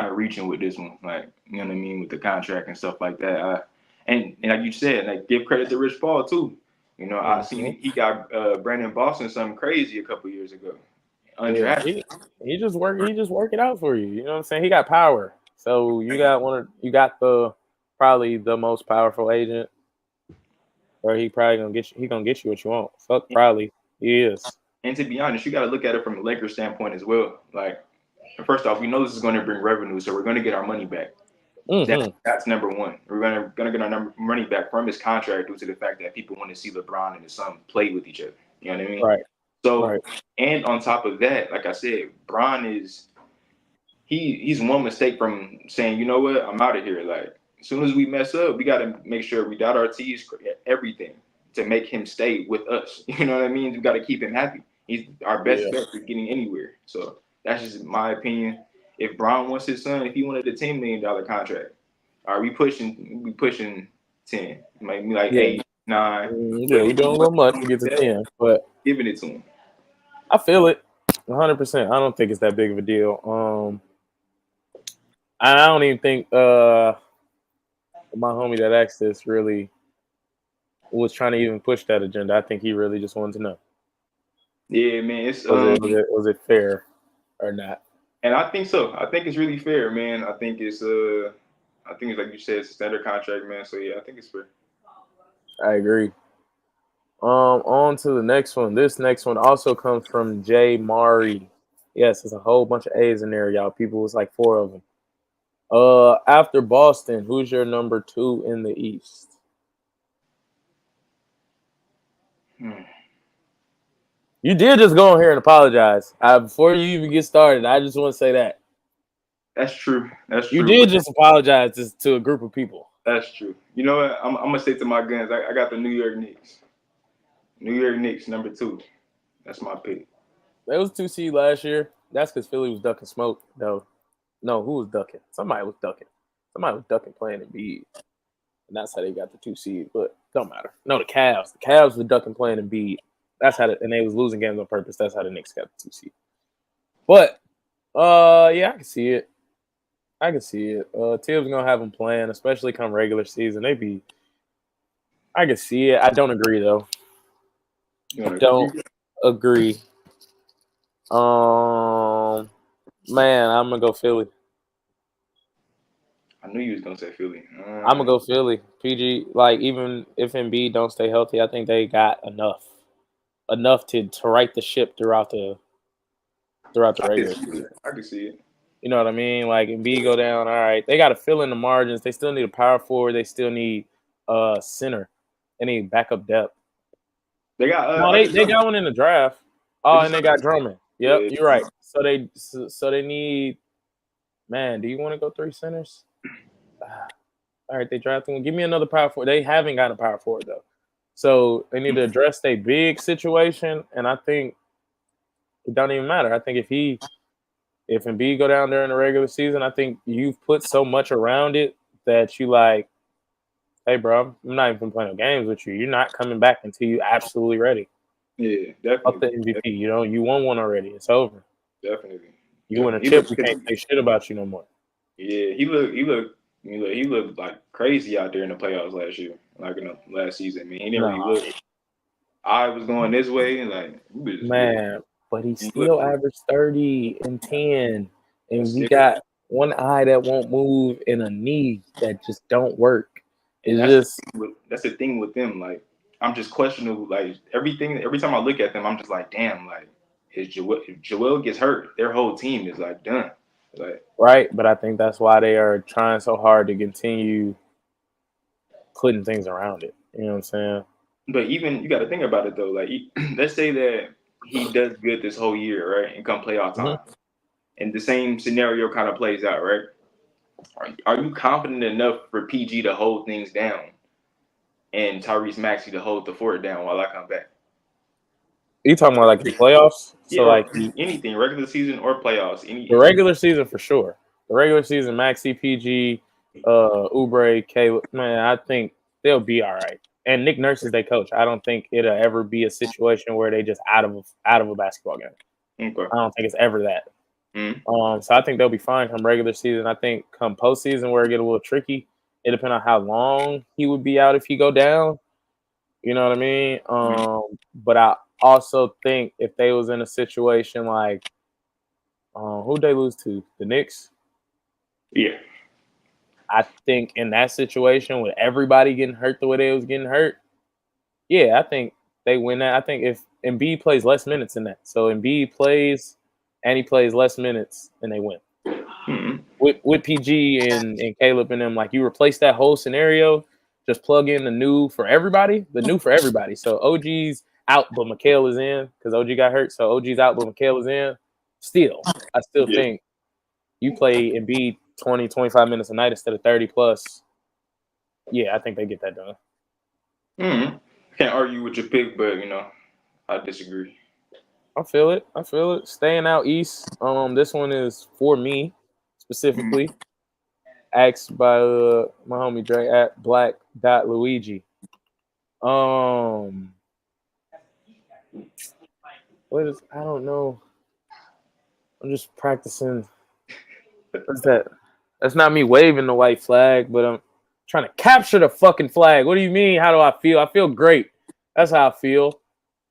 of reaching with this one, like you know what I mean, with the contract and stuff like that. And like you said, like give credit to Rich Paul too. You know, I Mhm. seen he got Brandon Boston something crazy a couple years ago, Yeah, undrafted. he just work. He just work it out for you. You know what I'm saying? He got power. So you got the probably the most powerful agent, or he probably gonna get you. He gonna get you what you want. Fuck, probably he is. And to be honest, you got to look at it from the Lakers standpoint as well. Like, first off, we know this is going to bring revenue, so we're going to get our money back. Mm-hmm. That's number one. We're gonna get our money back from his contract due to the fact that people want to see LeBron and his son play with each other. You know what I mean? Right. So, Right. and on top of that, like I said, Bron is he's one mistake from saying, you know what, I'm out of here. Like, as soon as we mess up, we got to make sure we dot our T's, everything to make him stay with us. You know what I mean? We got to keep him happy. He's our best Yeah. bet for getting anywhere. So that's just my opinion. If Bron wants his son, if he wanted a $10 million contract, are we pushing 10, maybe like Yeah. 8, 9, Yeah. but We if he doing a little wants much something to like get to that, 10, but giving it to him. I feel it 100%. I don't think it's that big of a deal. I don't even think my homie that asked this really was trying to even push that agenda. I think he really just wanted to know Yeah, man. It's was it fair or not. and I think so. I think it's really fair, man. I think it's like you said, it's a standard contract, man. So yeah, I think it's fair. I agree. On to the next one. This next one also comes from Jay Mari. Yes, there's a whole bunch of A's in there, y'all. People, it's like four of them. After Boston, who's your number two in the East? Hmm. You did just go on here and apologize. Before you even get started, I just want to say that. That's true. That's You true. did But just apologize to a group of people. that's true. You know what? I'm gonna stick to my guns. I got the New York Knicks. New York Knicks number two. That's my pick. They was 2 seed last year. That's because Philly was ducking smoke, though. No, who was ducking? Somebody was ducking. Somebody was ducking playing in Embiid. And that's how they got the 2 seed. But don't matter. No, the Cavs. The Cavs were ducking playing in Embiid. That's how and they was losing games on purpose. That's how the Knicks got the 2 seed. But yeah, I can see it. I can see it. Tibbs gonna have them playing, especially come regular season. I can see it. I don't agree though. You I wanna don't agree? agree. Um, man, I'm gonna go Philly. I knew you was gonna say Philly. I'm gonna go Philly. PG, like even if Embiid don't stay healthy, I think they got enough to right the ship throughout the I can regular see it. season. I can see it. You know what I mean? Like Embiid go down, all right. They got to fill in the margins. They still need a power forward. They still need center. They need backup depth. They got No, Andre they got Drummond. one in the draft. They Oh, just and they got Drummond. Yep, yeah. you're right. So they need. Man, do you want to go three centers? All right, they drafted one. Give me another power forward. They haven't got a power forward though, so they need to address their big situation. And I think it don't even matter. I think if Embiid go down there in the regular season, I think you've put so much around it that you like, hey, bro, I'm not even playing no games with you. You're not coming back until you absolutely ready. Yeah, Up the definitely, MVP. You won one already. It's over. definitely, You win a definitely. He chip, looked we because can't say shit about you no more. yeah, he looked like crazy out there in the playoffs last year, like in the last season. I mean, he didn't really Nah, look. I was going this way, and like man, but he he looked still averaged 30 and 10. that's And we still, got one eye that won't move and a knee that just don't work. and It's just that's the thing with them. Like I'm just questionable. Like everything, every time I look at them, I'm just like, damn. Like if Joel gets hurt, their whole team is like done. Like right, but I think that's why they are trying so hard to continue putting things around it. You know what I'm saying? But even you got to think about it though. Like, let's say that he does good this whole year, right, and come playoff time, and the same scenario kind of plays out, right? Are you confident enough for PG to hold things down and Tyrese Maxey to hold the fort down while I come back? You talking about like the playoffs? Yeah, So or like anything, regular season or playoffs. the regular season for sure. The regular season, Maxi, PG, Oubre, Caleb. Man, I think they'll be all right. And Nick Nurse is their coach. I don't think it'll ever be a situation where they just out of a basketball game. Okay. I don't think it's ever that. Mm-hmm. So I think they'll be fine come regular season. I think come postseason where it get a little tricky, it depends on how long he would be out if he go down. You know what I mean? But I also think if they was in a situation like who'd they lose to? The Knicks? Yeah. I think in that situation with everybody getting hurt the way they was getting hurt, yeah, I think they win that. I think if Embiid plays less minutes than that, so Embiid plays and he plays less minutes, and they win. Mm-hmm. With PG and Caleb and them, like you replace that whole scenario, just plug in the new for everybody. So OG's out, but Mikal is in because OG got hurt. So OG's out, but Mikal is in. I still think you play Embiid 20, 25 minutes a night instead of 30 plus. Yeah, I think they get that done. Mm-hmm. Can't argue with your pick, but I disagree. I feel it. Staying out east. This one is for me specifically. Asked by my homie Dre at Black.Luigi. What is I don't know. I'm just practicing. What's that? That's not me waving the white flag, but I'm trying to capture the fucking flag. What do you mean? How do I feel? I feel great. That's how I feel.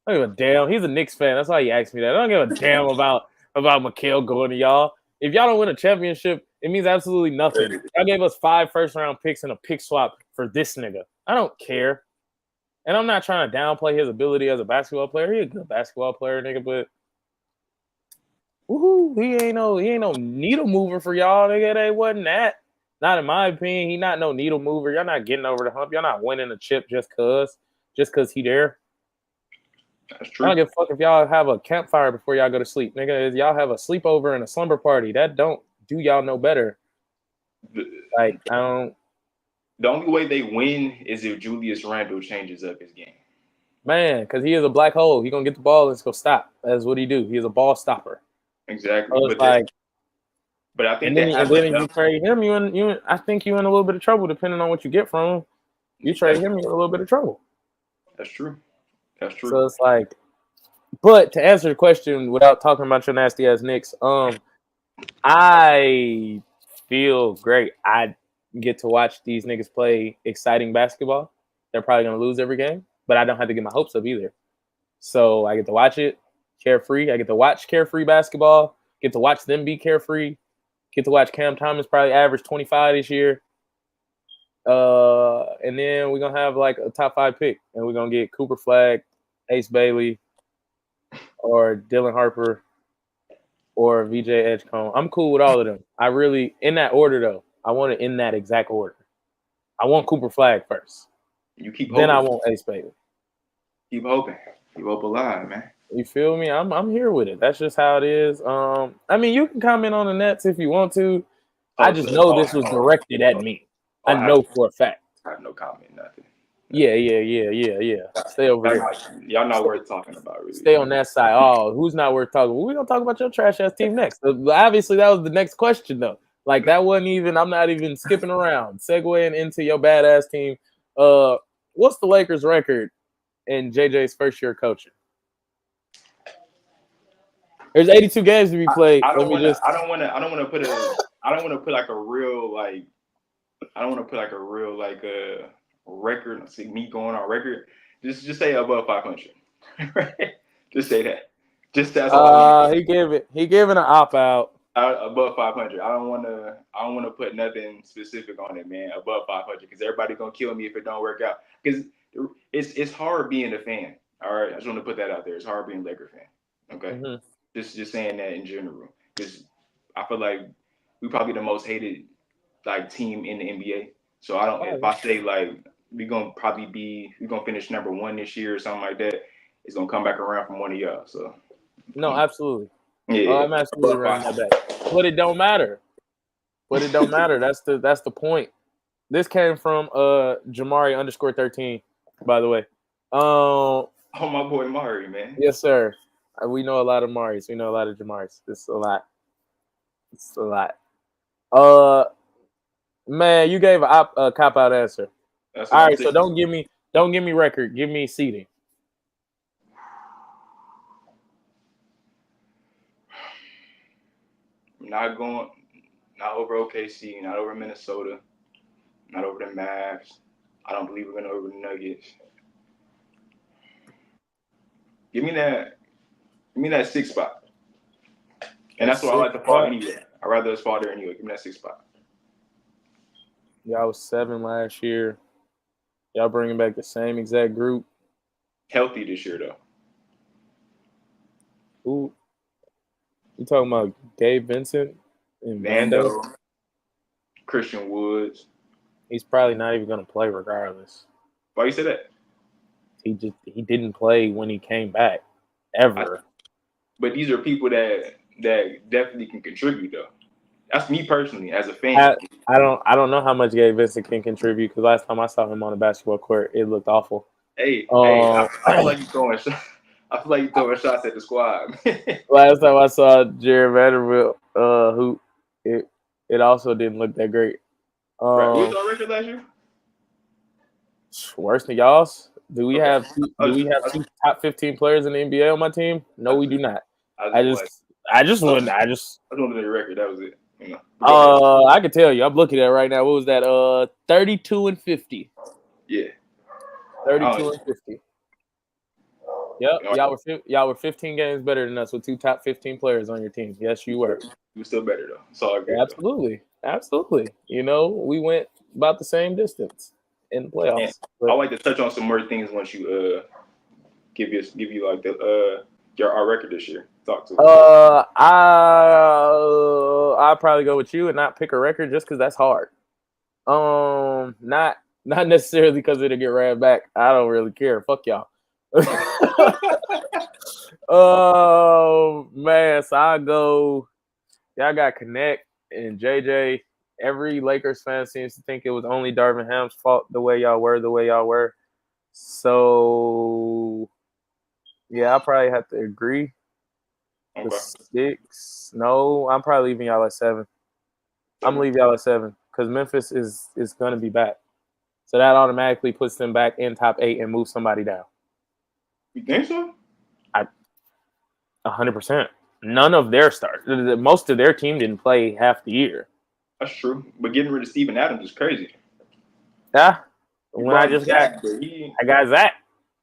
I don't give a damn. He's a Knicks fan. That's why he asked me that. I don't give a damn about Mikal going to y'all. If y'all don't win a championship, it means absolutely nothing. Y'all gave us 5 first-round picks and a pick swap for this nigga. I don't care. And I'm not trying to downplay his ability as a basketball player. He's a good basketball player, nigga, but he ain't no needle mover for y'all, nigga. They wasn't that. Not in my opinion. He not no needle mover. Y'all not getting over the hump. Y'all not winning a chip just cause he there. That's true. I don't give a fuck if y'all have a campfire before y'all go to sleep, nigga. If y'all have a sleepover and a slumber party, that don't do y'all no better. Like I don't. The only way they win is if Julius Randle changes up his game. Man, because he is a black hole. He gonna get the ball and it's gonna stop. That's what he do. He is a ball stopper. Exactly. So it's like, but I think and then if you trade him, I think you in a little bit of trouble depending on what you get from him. You trade him, you're in a little bit of trouble. That's true. So it's like, but to answer the question without talking about your nasty ass Knicks, I feel great. I get to watch these niggas play exciting basketball. They're probably gonna lose every game, but I don't have to get my hopes up either. So I get to watch it carefree. I get to watch carefree basketball. Get to watch them be carefree. Get to watch Cam Thomas probably average 25 this year. And then we're gonna have like a top 5 pick, and we're gonna get Cooper Flag, Ace Bailey, or Dylan Harper, or VJ Edgecombe. I'm cool with all of them. I really, in that order though, I want it in that exact order. I want Cooper Flag first. You keep hoping. Then I want Ace Bailey. Keep hoping. Keep hope alive, man. You feel me? I'm here with it. That's just how it is. I mean, you can comment on the Nets if you want to. I just know this was directed at me. I know for a fact. I have no comment, nothing. Yeah. Stay over here. Y'all not worth talking about, really. Stay on that side. Oh, who's not worth talking? Well, we're gonna talk about your trash ass team next. Obviously, that was the next question, though. Like that wasn't even. I'm not even skipping around. Segueing into your badass team. What's the Lakers' record in JJ's first year coaching? There's 82 games to be played. I don't want to put like a real record. See me going on record. Just say above 500. Just say that. Just that's all. He giving an opt out. Above 500. I don't want to put nothing specific on it, man. Above 500, because everybody gonna kill me if it don't work out. Because it's hard being a fan. All right, I just want to put that out there. It's hard being a Laker fan. Okay. Mm-hmm. Just saying that in general, because I feel like we probably the most hated like team in the NBA. So I don't. If I say like we're gonna finish number 1 this year or something like that. It's gonna come back around from one of y'all. So No, absolutely. yeah, I'm absolutely running that back. But it don't matter. That's the point. This came from Jamari_13, by the way. Oh, my boy Mari, man. Yes, sir. We know a lot of Maris. We know a lot of Jamaris. It's a lot. Man, you gave a cop out answer. That's All what I'm right, so saying. don't give me record. Give me seeding. Not over OKC, not over Minnesota, not over the Mavs. I don't believe we're gonna over the Nuggets. Give me that 6th spot. And that's where I like to fall anyway. I'd rather us fall there anyway. Give me that 6th spot. Y'all was 7 last year. Y'all bringing back the same exact group. Healthy this year though. Who? You talking about Gabe Vincent and Vando? Christian Woods. He's probably not even gonna play regardless. Why you say that? He didn't play when he came back ever. But these are people that definitely can contribute though. That's me personally as a fan. I don't know how much Gabe Vincent can contribute because last time I saw him on the basketball court, it looked awful. I feel like you're throwing shots. I feel like you're throwing shots at the squad. Last time I saw Jared Vanderbilt, who it also didn't look that great. Who was our record last year? Worse than y'all's. Do we have two top 15 players in the NBA on my team? No, we do not. I just wanted the record. That was it. You know. I can tell you. I'm looking at it right now. What was that? 32-50. Yeah. 32-50. Yep. Y'all were 15 games better than us with 2 top 15 players on your team. Yes, you were. You were still better though. It's all good. Absolutely. You know, we went about the same distance in the playoffs. I like to touch on some more things once you give you like the our record this year. Talk to us. I'll probably go with you and not pick a record just because that's hard. Not necessarily because it'll get ran back. I don't really care. Fuck y'all. Oh man, so I go. Y'all got Connect and JJ. Every Lakers fan seems to think it was only Darvin Ham's fault the way y'all were. So yeah, I'll probably have to agree. Okay. The 6. No, I'm probably leaving y'all at 7. I'm leaving y'all at 7 because Memphis is going to be back. So that automatically puts them back in top 8 and moves somebody down. You think so? 100%. None of their stars. Most of their team didn't play half the year. That's true. But getting rid of Steven Adams is crazy. Yeah. I got Zach.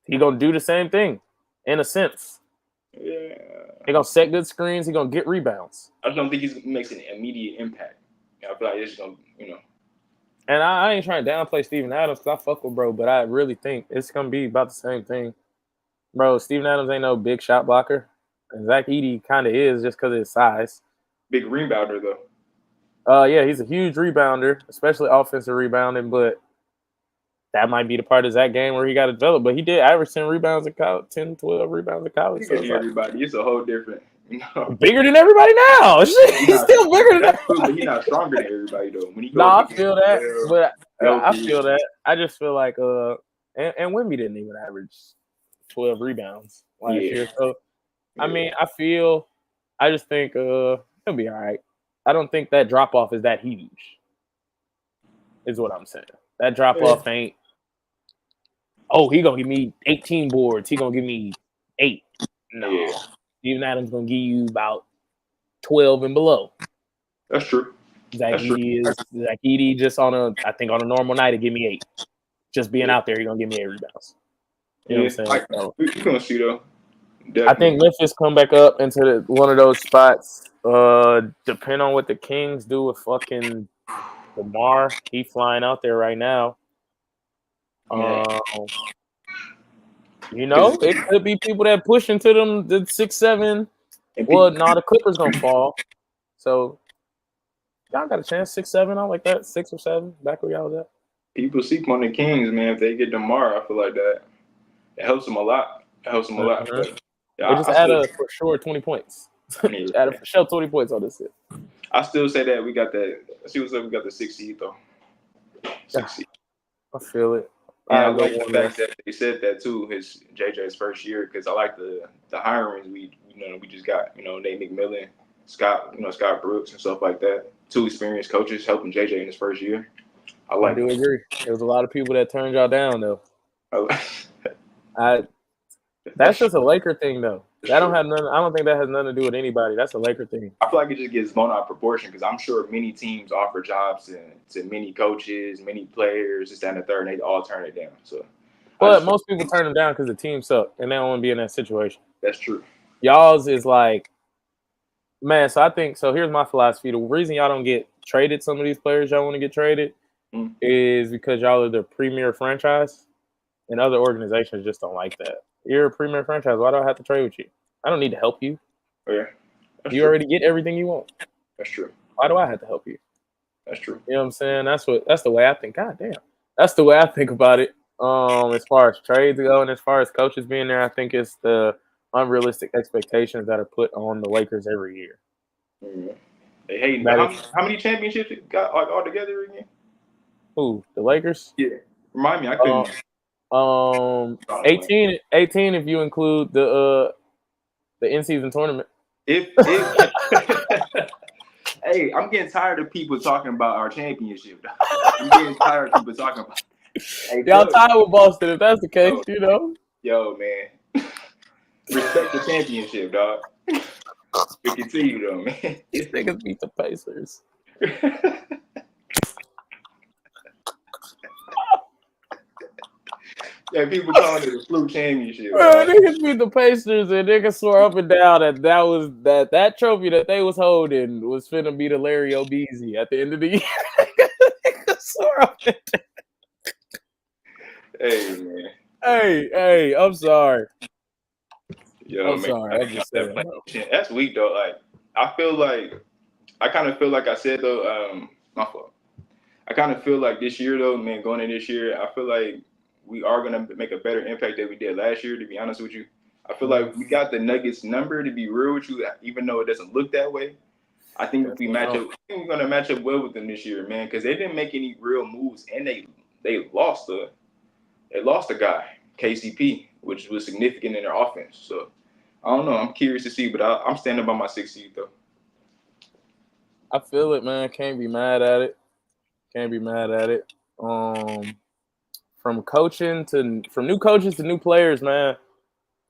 He going to do the same thing in a sense. Yeah. He going to set good screens. He going to get rebounds. I just don't think he makes an immediate impact. I feel like it's going to, And I ain't trying to downplay Steven Adams because I fuck with bro, but I really think it's going to be about the same thing. Bro, Steven Adams ain't no big shot blocker. And Zach Edey kind of is just because of his size. Big rebounder, though. Yeah, he's a huge rebounder, especially offensive rebounding, but that might be the part of Zach game where he got to develop. But he did average 10 rebounds in college, 10, 12 rebounds in college. So everybody. It's a whole different, Bigger than everybody now. He's still bigger than everybody. But he's not stronger than everybody, though. When he goes I feel that. But I feel that. I just feel like, and Wemby didn't even average 12 rebounds last year. So, I mean, I just think he'll be all right. I don't think that drop-off is that huge, is what I'm saying. That drop-off ain't, he going to give me 18 boards. He going to give me 8. No. Steven Adams going to give you about 12 and below. That's true. Zach Edey just on a normal night to give me 8. Just being out there, he's going to give me 8 rebounds. You know what I'm saying? We're going to see, though. Definitely. I think Memphis come back up into one of those spots. Depend on what the Kings do with fucking DeMar. He flying out there right now. It could be people that push into them the 6-7. Well, no, the Clippers gonna fall. So y'all got a chance 6-7. I like that 6 or 7. Back where y'all was at. people sleep on the Kings, man. If they get DeMar, I feel like that it helps them a lot. It helps them a lot. Uh-huh. But yeah, They just I still, added for sure 20 points. yeah, Added for sure 20 points on this. I still say that we got that. See what's up. We got the 6 seed though. Yeah, 6 seed. I feel it. And I I go like the one there. fact that they said that too. His JJ's first year because I like the hirings we just got. Nate McMillan, Scott, Scott Brooks and stuff like that. Two experienced coaches helping JJ in his first year. I I like do agree. There was a lot of people that turned y'all down though. it. That's just a Laker thing though. That don't True. have nothing. I don't think that has nothing to do with anybody. That's a Laker thing. I feel like it just gets blown out of proportion because I'm sure many teams offer jobs to many coaches, many players, this, that, and the third, and they all turn it down. So, But most people turn them down because the team suck and they don't want to be in that situation. that's true. Y'all's is like, man. So I think so. Here's my philosophy: the reason y'all don't get traded, some of these players y'all want to get traded, is because y'all are the premier franchise, and other organizations just don't like that. You're a premier franchise. Why do I have to trade with you? I don't need to help you. Oh, yeah, You already get everything you want. That's true. Why do I have to help you? That's true. You know what I'm saying? That's the way I think. God damn. That's the way I think about it. As far as trades go and as far as coaches being there, I think it's the unrealistic expectations that are put on the Lakers every year. Mm-hmm. They hating. But how many championships you got all together again? Who? The Lakers? Yeah. Remind me, I couldn't. 18 if you include the in-season tournament. If Hey, I'm getting tired of people talking about our championship. I'm getting tired of people talking about it. Hey, y'all tied with Boston if that's the case, Yo, man. Respect the championship, dog. We continue though, man. These niggas beat the Pacers. Yeah, people calling it a fluke championship. Niggas beat the Pacers and niggas swore up and down that trophy that they was holding was finna be the Larry O'Beasy at the end of the year. Niggas swore up and down. Hey, man. Hey, I'm sorry. Yo, I'm man, sorry. I'm just saying. That's weak though. Like, I kind of feel like I said though. My fault. I kind of feel like this year though, man, going in this year, I feel like we are gonna make a better impact than we did last year. To be honest with you, I feel like we got the Nuggets number. To be real with you, even though it doesn't look that way, I think if we match up, I think we're gonna match up well with them this year, man, because they didn't make any real moves and they lost a guy, KCP, which was significant in their offense. So I don't know. I'm curious to see, but I'm standing by my 6 seed though. I feel it, man. Can't be mad at it. From new coaches to new players, man.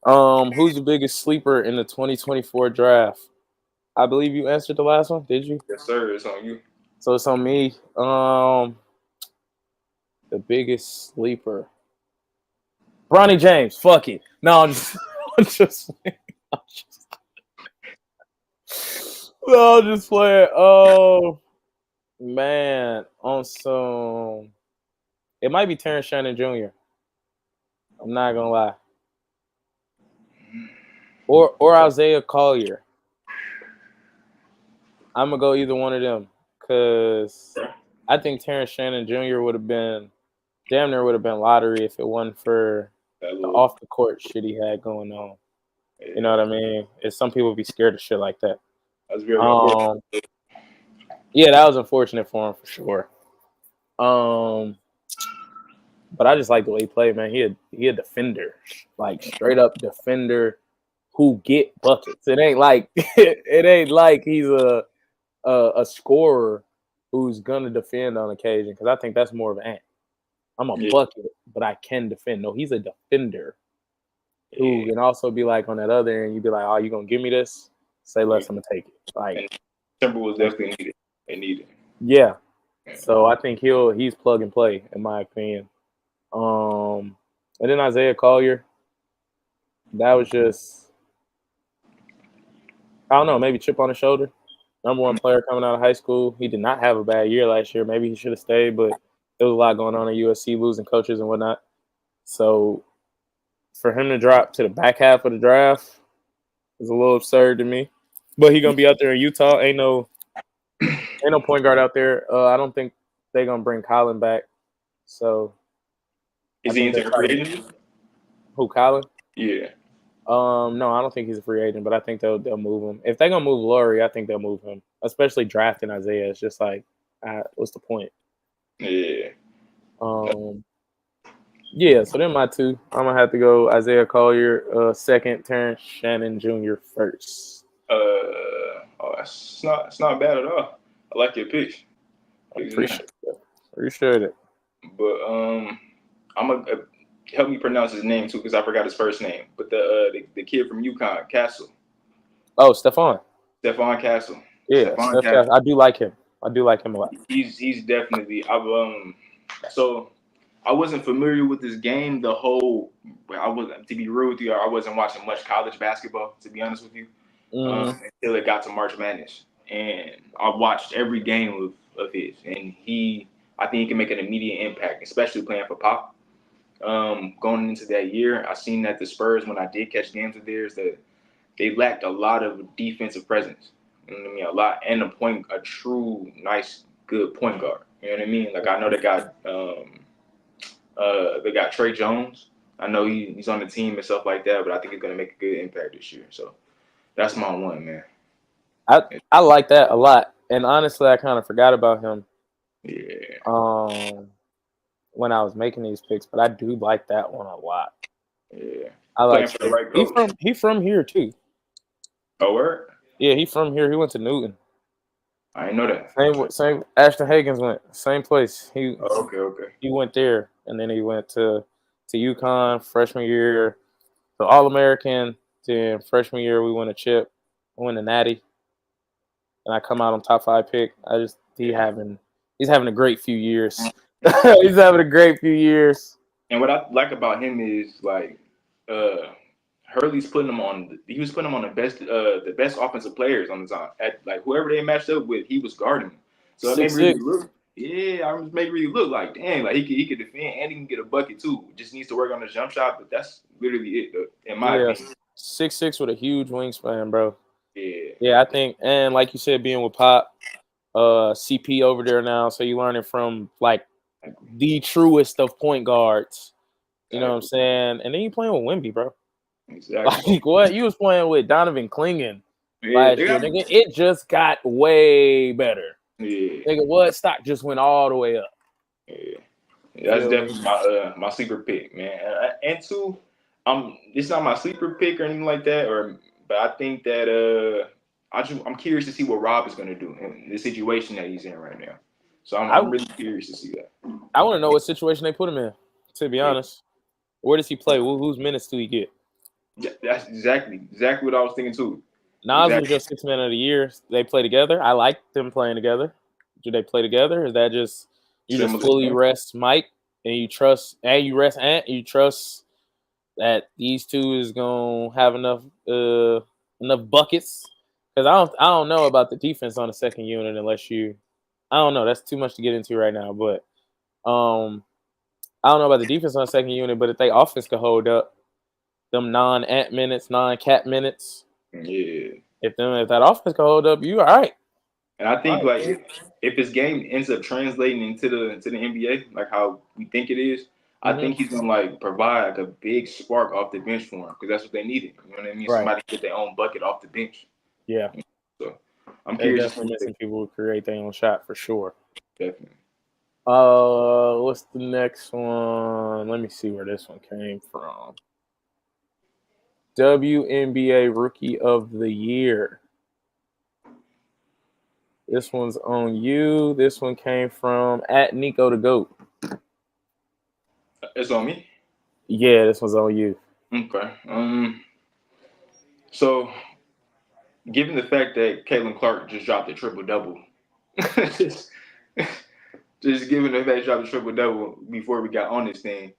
Who's the biggest sleeper in the 2024 draft? I believe you answered the last one. Did you? Yes, sir. It's on you. So it's on me. The biggest sleeper. Bronny James. Fuck it. No, I'm just playing. Oh man, on some. It might be Terrence Shannon Jr. I'm not gonna lie. Or Isaiah Collier. I'm gonna go either one of them because I think Terrence Shannon Jr. would have been damn near lottery if it wasn't for the off the court shit he had going on. You know what I mean? Some people be scared of shit like that. That's very unfortunate. Yeah, that was unfortunate for him for sure. But I just like the way he played, man. He a defender, like straight up defender who get buckets. It ain't like he's a scorer who's gonna defend on occasion, because I think that's more of an ant. I'm a bucket, but I can defend. No, he's a defender who can also be like on that other end. You be like, oh, you gonna give me this? Say less, I'm gonna take it. Like Timberwolves definitely need it. They need it. Yeah. So I think he's plug and play in my opinion. And then Isaiah Collier, that was just, I don't know, maybe chip on the shoulder. Number one player coming out of high school. He did not have a bad year last year. Maybe he should have stayed, but there was a lot going on at USC, losing coaches and whatnot. So for him to drop to the back half of the draft is a little absurd to me. But he's gonna be out there in Utah. Ain't no point guard out there. I don't think they're gonna bring Colin back. So I Is he think into they'll the try free to agency? who Colin. Yeah. No, I don't think he's a free agent, but I think they'll move him. If they're gonna move Laurie, I think they'll move him. Especially drafting Isaiah. It's just like, what's the point? Yeah. Um, yeah. So then my two, I'm gonna have to go Isaiah Collier, second, Terrence Shannon Jr. first. It's not bad at all. I like your pitch. I Picks nice. appreciate it. But I'm gonna help me pronounce his name too because I forgot his first name. But the kid from UConn, Castle, Oh, Stephon. Stephon Castle, Yeah, Stephon Castle. I do like him. I do like him a lot. He's definitely so I wasn't familiar with this game. I was to be real with you, I wasn't watching much college basketball to be honest with you until it got to March Madness, and I watched every game of his, and I think he can make an immediate impact, especially playing for Pop. Going into that year, I seen that the Spurs, when I did catch games of theirs, that they lacked a lot of defensive presence. You know what I mean? A lot, and a true, nice, good point guard. You know what I mean? Like I know they got Trey Jones. I know he's on the team and stuff like that, but I think he's gonna make a good impact this year. So that's my one, man. I like that a lot, and honestly, I kind of forgot about him. Yeah. When I was making these picks, but I do like that one a lot. Yeah. I like for the right coach. he from here too. Oh, word? Yeah, he from here. He went to Newton. I didn't know that. Same. Ashton Hagens went same place. Okay. He went there, and then he went to UConn freshman year, the All American. Then freshman year we won a chip, won a natty, and I come out on top 5 pick. He's having a great few years. He's having a great few years. And what I like about him is like Hurley's putting him on. He was putting him on the best offensive players on the time. At like whoever they matched up with, he was guarding them. So it made me really look. Yeah, I made me really look like damn, like he could defend and he can get a bucket too. Just needs to work on his jump shot, but that's literally it, in my opinion. 6'6" with a huge wingspan, bro. Yeah. Yeah, I think, and like you said, being with Pop, CP over there now, so you learning from like the truest of point guards. You know what I'm saying? And then you playing with Wemby, bro. Exactly. Like what? You was playing with Donovan Clingan last year, nigga. It just got way better. Yeah. Nigga, what? Stock just went all the way up. Yeah. That's definitely my sleeper pick, man. And two, it's not my sleeper pick or anything like that, but I think that I'm curious to see what Rob is going to do in the situation that he's in right now. So I'm really curious to see that. I want to know what situation they put him in. To be honest, where does he play? Whose minutes do he get? Yeah, that's exactly what I was thinking too. Nas was just 6 man of the year. They play together. I like them playing together. Do they play together? Is that just you just fully rest Mike and you trust and you rest Ant? You trust that these two is gonna have enough buckets? Because I don't know about the defense on the second unit unless I don't know. That's too much to get into right now. But I don't know about the defense on the second unit. But if they offense could hold up them non-Ant minutes, non-Cat minutes. Yeah. If that offense can hold up, you all right. And I think if his game ends up translating into the NBA, like how we think it is, I think he's gonna like provide like a big spark off the bench for him because that's what they needed. You know what I mean? Right. Somebody get their own bucket off the bench. Yeah. So I'm curious. Definitely missing people who create their own shot for sure. Definitely. What's the next one? Let me see where this one came from. WNBA Rookie of the Year. This one's on you. This one came from @Nico the Goat. It's on me? Yeah, this one's on you. Okay. So, given the fact that Caitlin Clark just dropped a triple-double, just given the fact she dropped a triple-double before we got on this thing,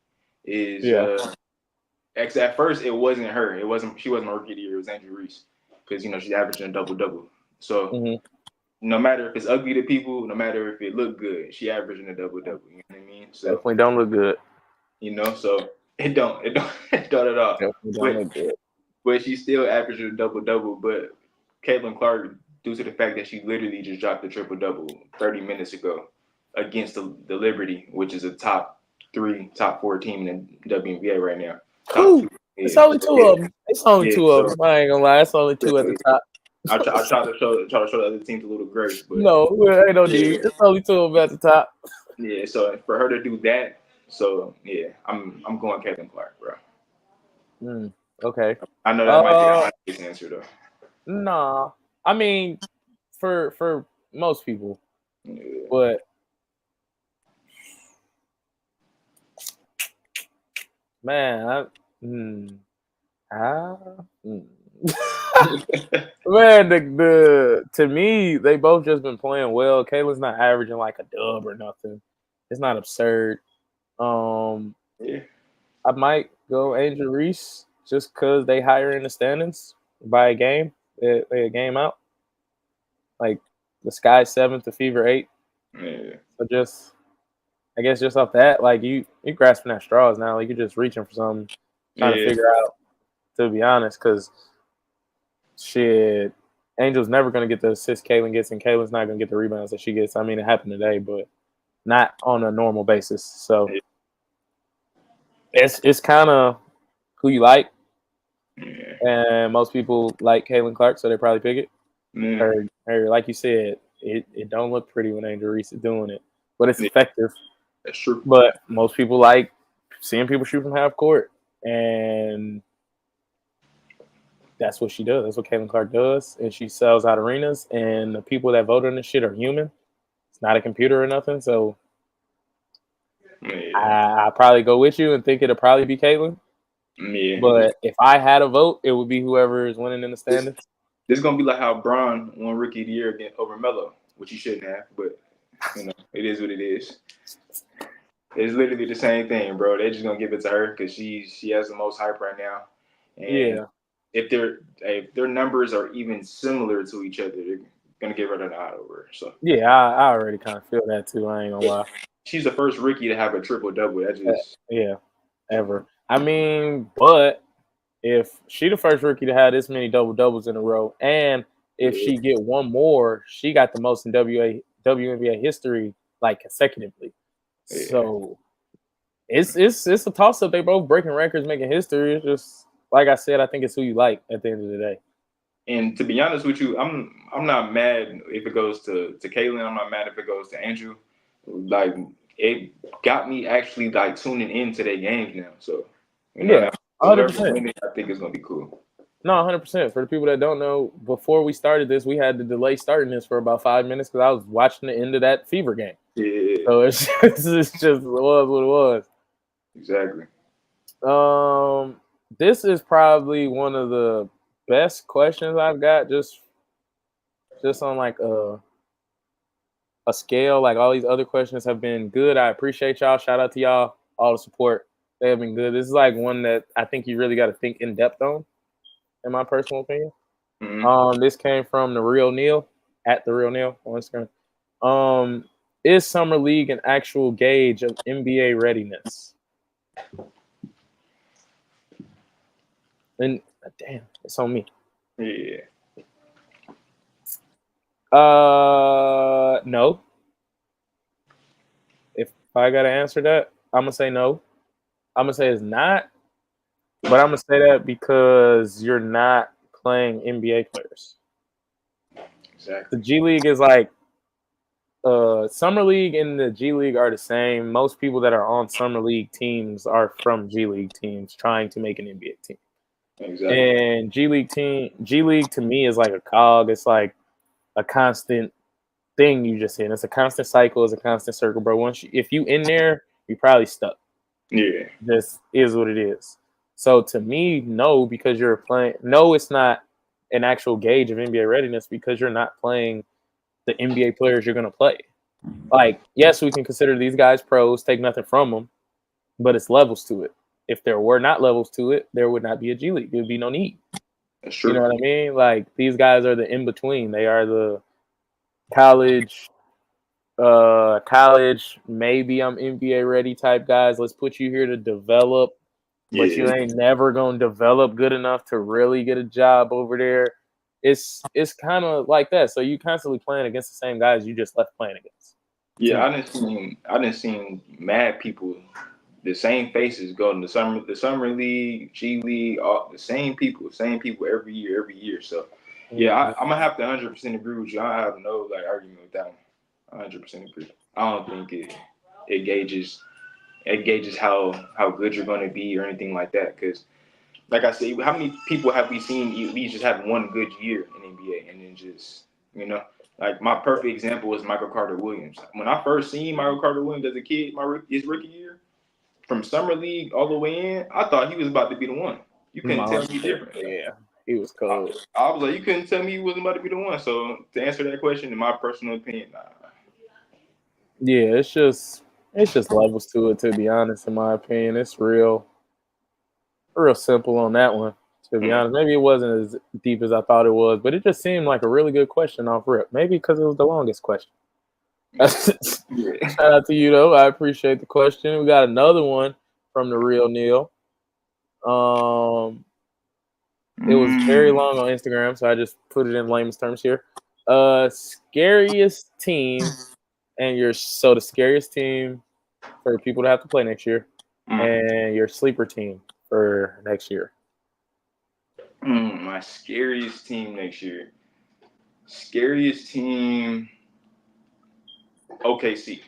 at first it wasn't her. She wasn't my Rookie of the Year. It was Andrew Reese because she's averaging a double-double. So no matter if it's ugly to people, no matter if it looked good, she averaging a double-double. You know what I mean? So definitely don't look good. So it don't at all. Definitely don't look good. But she's still averaging a double-double. But Caitlin Clark, due to the fact that she literally just dropped a triple-double 30 minutes ago against the Liberty, which is a top 3, top 4 team in the WNBA right now. Two. Top 2. It's Yeah. only two of them. It's only Yeah, two of them. I ain't gonna lie. It's only two at the top. I try to show the other teams a little grace, but No, ain't no need. It's only two of them at the top. yeah. So for her to do that, so yeah, I'm going Caitlin Clark, bro. Okay. I know that might be the obvious answer though. Nah. I mean, for most people, Yeah. but man, man, the to me, they both just been playing well. Kayla's not averaging like a dub or nothing. It's not absurd. Yeah. I might go Angel Reese just because they higher in the standings by a game. They a game out. Like the Sky 7th, the Fever 8. Yeah. So I guess just off that, like you grasping at straws now. Like you're just reaching for something, trying to figure out. To be honest, because shit, Angel's never gonna get the assist Kaylin gets, and Kaylin's not gonna get the rebounds that she gets. I mean, it happened today, but not on a normal basis. So it's kind of who you like, and most people like Caitlin Clark, so they probably pick it. Or like you said, it don't look pretty when Angel Reese is doing it, but it's effective. That's true. But most people like seeing people shoot from half court, and that's what she does. That's what Caitlin Clark does, and she sells out arenas. And the people that vote on this shit are human. It's not a computer or nothing. So I probably go with you and think it'll probably be Caitlin. Yeah. But if I had a vote, it would be whoever is winning in the standings. This is gonna be like how Bron won Rookie of the Year again over Melo, which he shouldn't have, but it is what it is. It's literally the same thing, bro. They're just gonna give it to her because she has the most hype right now. And if their numbers are even similar to each other, they're gonna give her the nod over her. So yeah, I already kind of feel that too. I ain't gonna lie. She's the first rookie to have a triple double. That just ever. I mean, but if she the first rookie to have this many double doubles in a row, and if she get one more, she got the most in WNBA history, like consecutively. Yeah. So it's a toss up. They both breaking records, making history. It's just like I said, I think it's who you like at the end of the day. And to be honest with you, I'm not mad if it goes to Caitlin. I'm not mad if it goes to Andrew. Like it got me actually like tuning into their games now. So 100%. I think it's gonna be cool. No, 100%. For the people that don't know, before we started this, we had to delay starting this for about 5 minutes because I was watching the end of that Fever game. Yeah. So it's just it was what it was. Exactly. This is probably one of the best questions I've got, just on like a scale. Like all these other questions have been good. I appreciate y'all. Shout out to y'all, all the support. They have been good. This is like one that I think you really got to think in depth on, in my personal opinion. Mm-hmm. This came from the Real Neil at the Real Neil on Instagram. Is summer league an actual gauge of NBA readiness? And damn, it's on me. Yeah. No. If I gotta answer that, I'm gonna say no. I'm gonna say it's not, but I'm gonna say that because you're not playing NBA players. Exactly. The G League is like Summer League and the G League are the same. Most people that are on Summer League teams are from G League teams trying to make an NBA team. Exactly. And G League to me is like a cog. It's like a constant thing you just hit. It's a constant cycle. It's a constant circle, bro. If you in there, you probably stuck. Yeah. This is what it is. So to me, no, because you're playing. No, it's not an actual gauge of NBA readiness because you're not playing the NBA players you're gonna play. Like, yes, we can consider these guys pros. Take nothing from them, but it's levels to it. If there were not levels to it, there would not be a G League. There would be no need. That's true. You know what I mean? Like these guys are the in between. They are the college, maybe I'm NBA ready type guys. Let's put you here to develop, but you ain't never gonna develop good enough to really get a job over there. It's kind of like that. So you constantly playing against the same guys you just left playing against. Yeah, I didn't see mad people the same faces go in the summer league, G League, all the same people every year. So yeah, I'm gonna have to 100% agree with you. I have no like argument with that one. 100% agree. I don't think it gauges how good you're gonna be or anything like that. Because like I said, how many people have we seen at least just have one good year in NBA and then just like my perfect example was Michael Carter Williams. When I first seen Michael Carter Williams as a kid, his rookie year, from summer league all the way in, I thought he was about to be the one. You couldn't tell me different. Yeah, he was cold. I was like, you couldn't tell me he wasn't about to be the one. So to answer that question, in my personal opinion, nah. Yeah, it's just levels to it. To be honest, in my opinion, it's real simple on that one. To be honest, maybe it wasn't as deep as I thought it was, but it just seemed like a really good question off rip. Maybe because it was the longest question. Shout out to you though. I appreciate the question. We got another one from the real Neil. It was very long on Instagram, so I just put it in layman's terms here. Scariest team, and the scariest team for people to have to play next year, and your sleeper team for next year. My scariest team next year. Scariest team. OKC.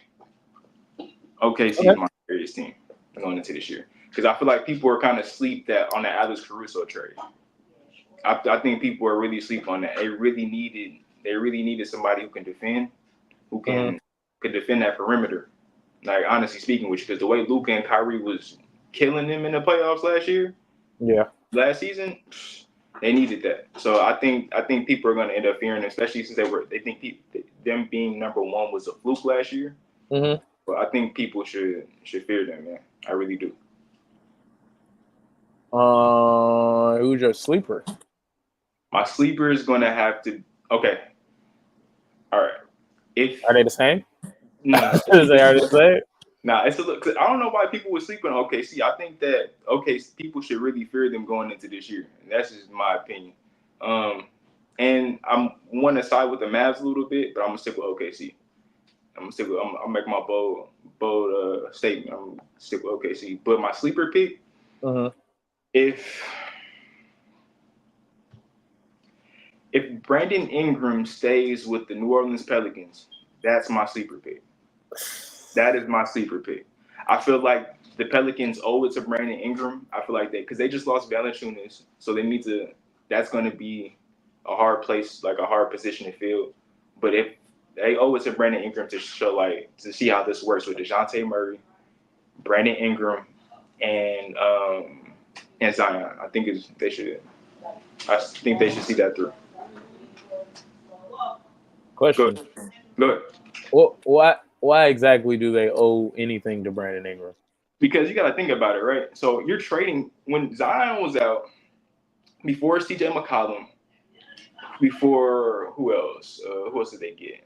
OKC is my scariest team going into this year because I feel like people are kind of asleep on that Alex Caruso trade. I think people are really asleep on that. They really needed somebody who can defend, who could defend that perimeter. Like honestly speaking, with you, because the way Luka and Kyrie was killing them in the playoffs last season, they needed that. So I think people are going to end up fearing, especially since they think them being number one was a fluke last year. But I think people should fear them, man. I really do. Who's your sleeper? My sleeper is going to have to. Okay. All right. Are they the same? No. Are they the same? Nah, it's a look. I don't know why people would sleep on OKC. I think that people should really fear them going into this year. And that's just my opinion. And I'm want to side with the Mavs a little bit, but I'm gonna stick with OKC. I'll make my bold statement. I'm gonna stick with OKC. But my sleeper pick, if Brandon Ingram stays with the New Orleans Pelicans, that's my sleeper pick. That is my sleeper pick. I feel like the Pelicans owe it to Brandon Ingram. I feel like because they just lost Valanciunas, so they need to. That's going to be a hard place, like a hard position to fill. But if they owe it to Brandon Ingram to see how this works with DeJounte Murray, Brandon Ingram, and Zion. I think they should see that through. Question. Good. Well, why exactly do they owe anything to Brandon Ingram? Because you got to think about it, right? So you're trading when Zion was out, before CJ McCollum, before who else? Who else did they get?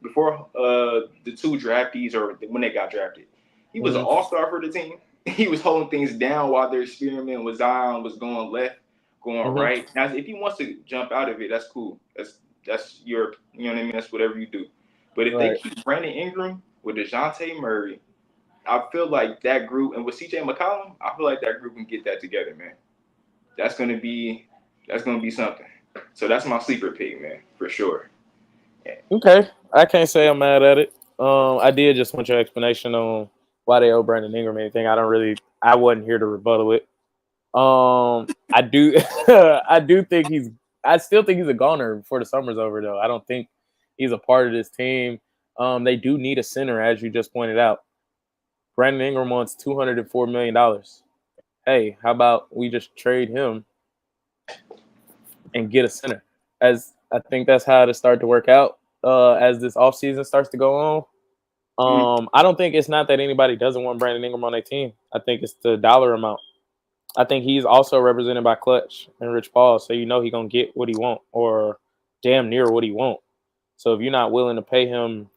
Before the two draftees or when they got drafted, he was an all-star for the team. He was holding things down while their experiment with Zion was going left, going right. Now, if he wants to jump out of it, that's cool. That's your, you know what I mean? That's whatever you do. But if they keep Brandon Ingram with DeJounte Murray, I feel like that group, and with CJ McCollum, I feel like that group can get that together, man. That's gonna be something. So that's my sleeper pick, man, for sure. Yeah. Okay, I can't say I'm mad at it. I did just want your explanation on why they owe Brandon Ingram anything. I wasn't here to rebuttal it. I do, I still think he's a goner before the summer's over, though. I don't think he's a part of this team. They do need a center, as you just pointed out. Brandon Ingram wants $204 million. Hey, how about we just trade him and get a center? As I think that's how to start to work out as this offseason starts to go on. I don't think it's not that anybody doesn't want Brandon Ingram on their team. I think it's the dollar amount. I think he's also represented by Clutch and Rich Paul, so he's going to get what he want or damn near what he want. So if you're not willing to pay him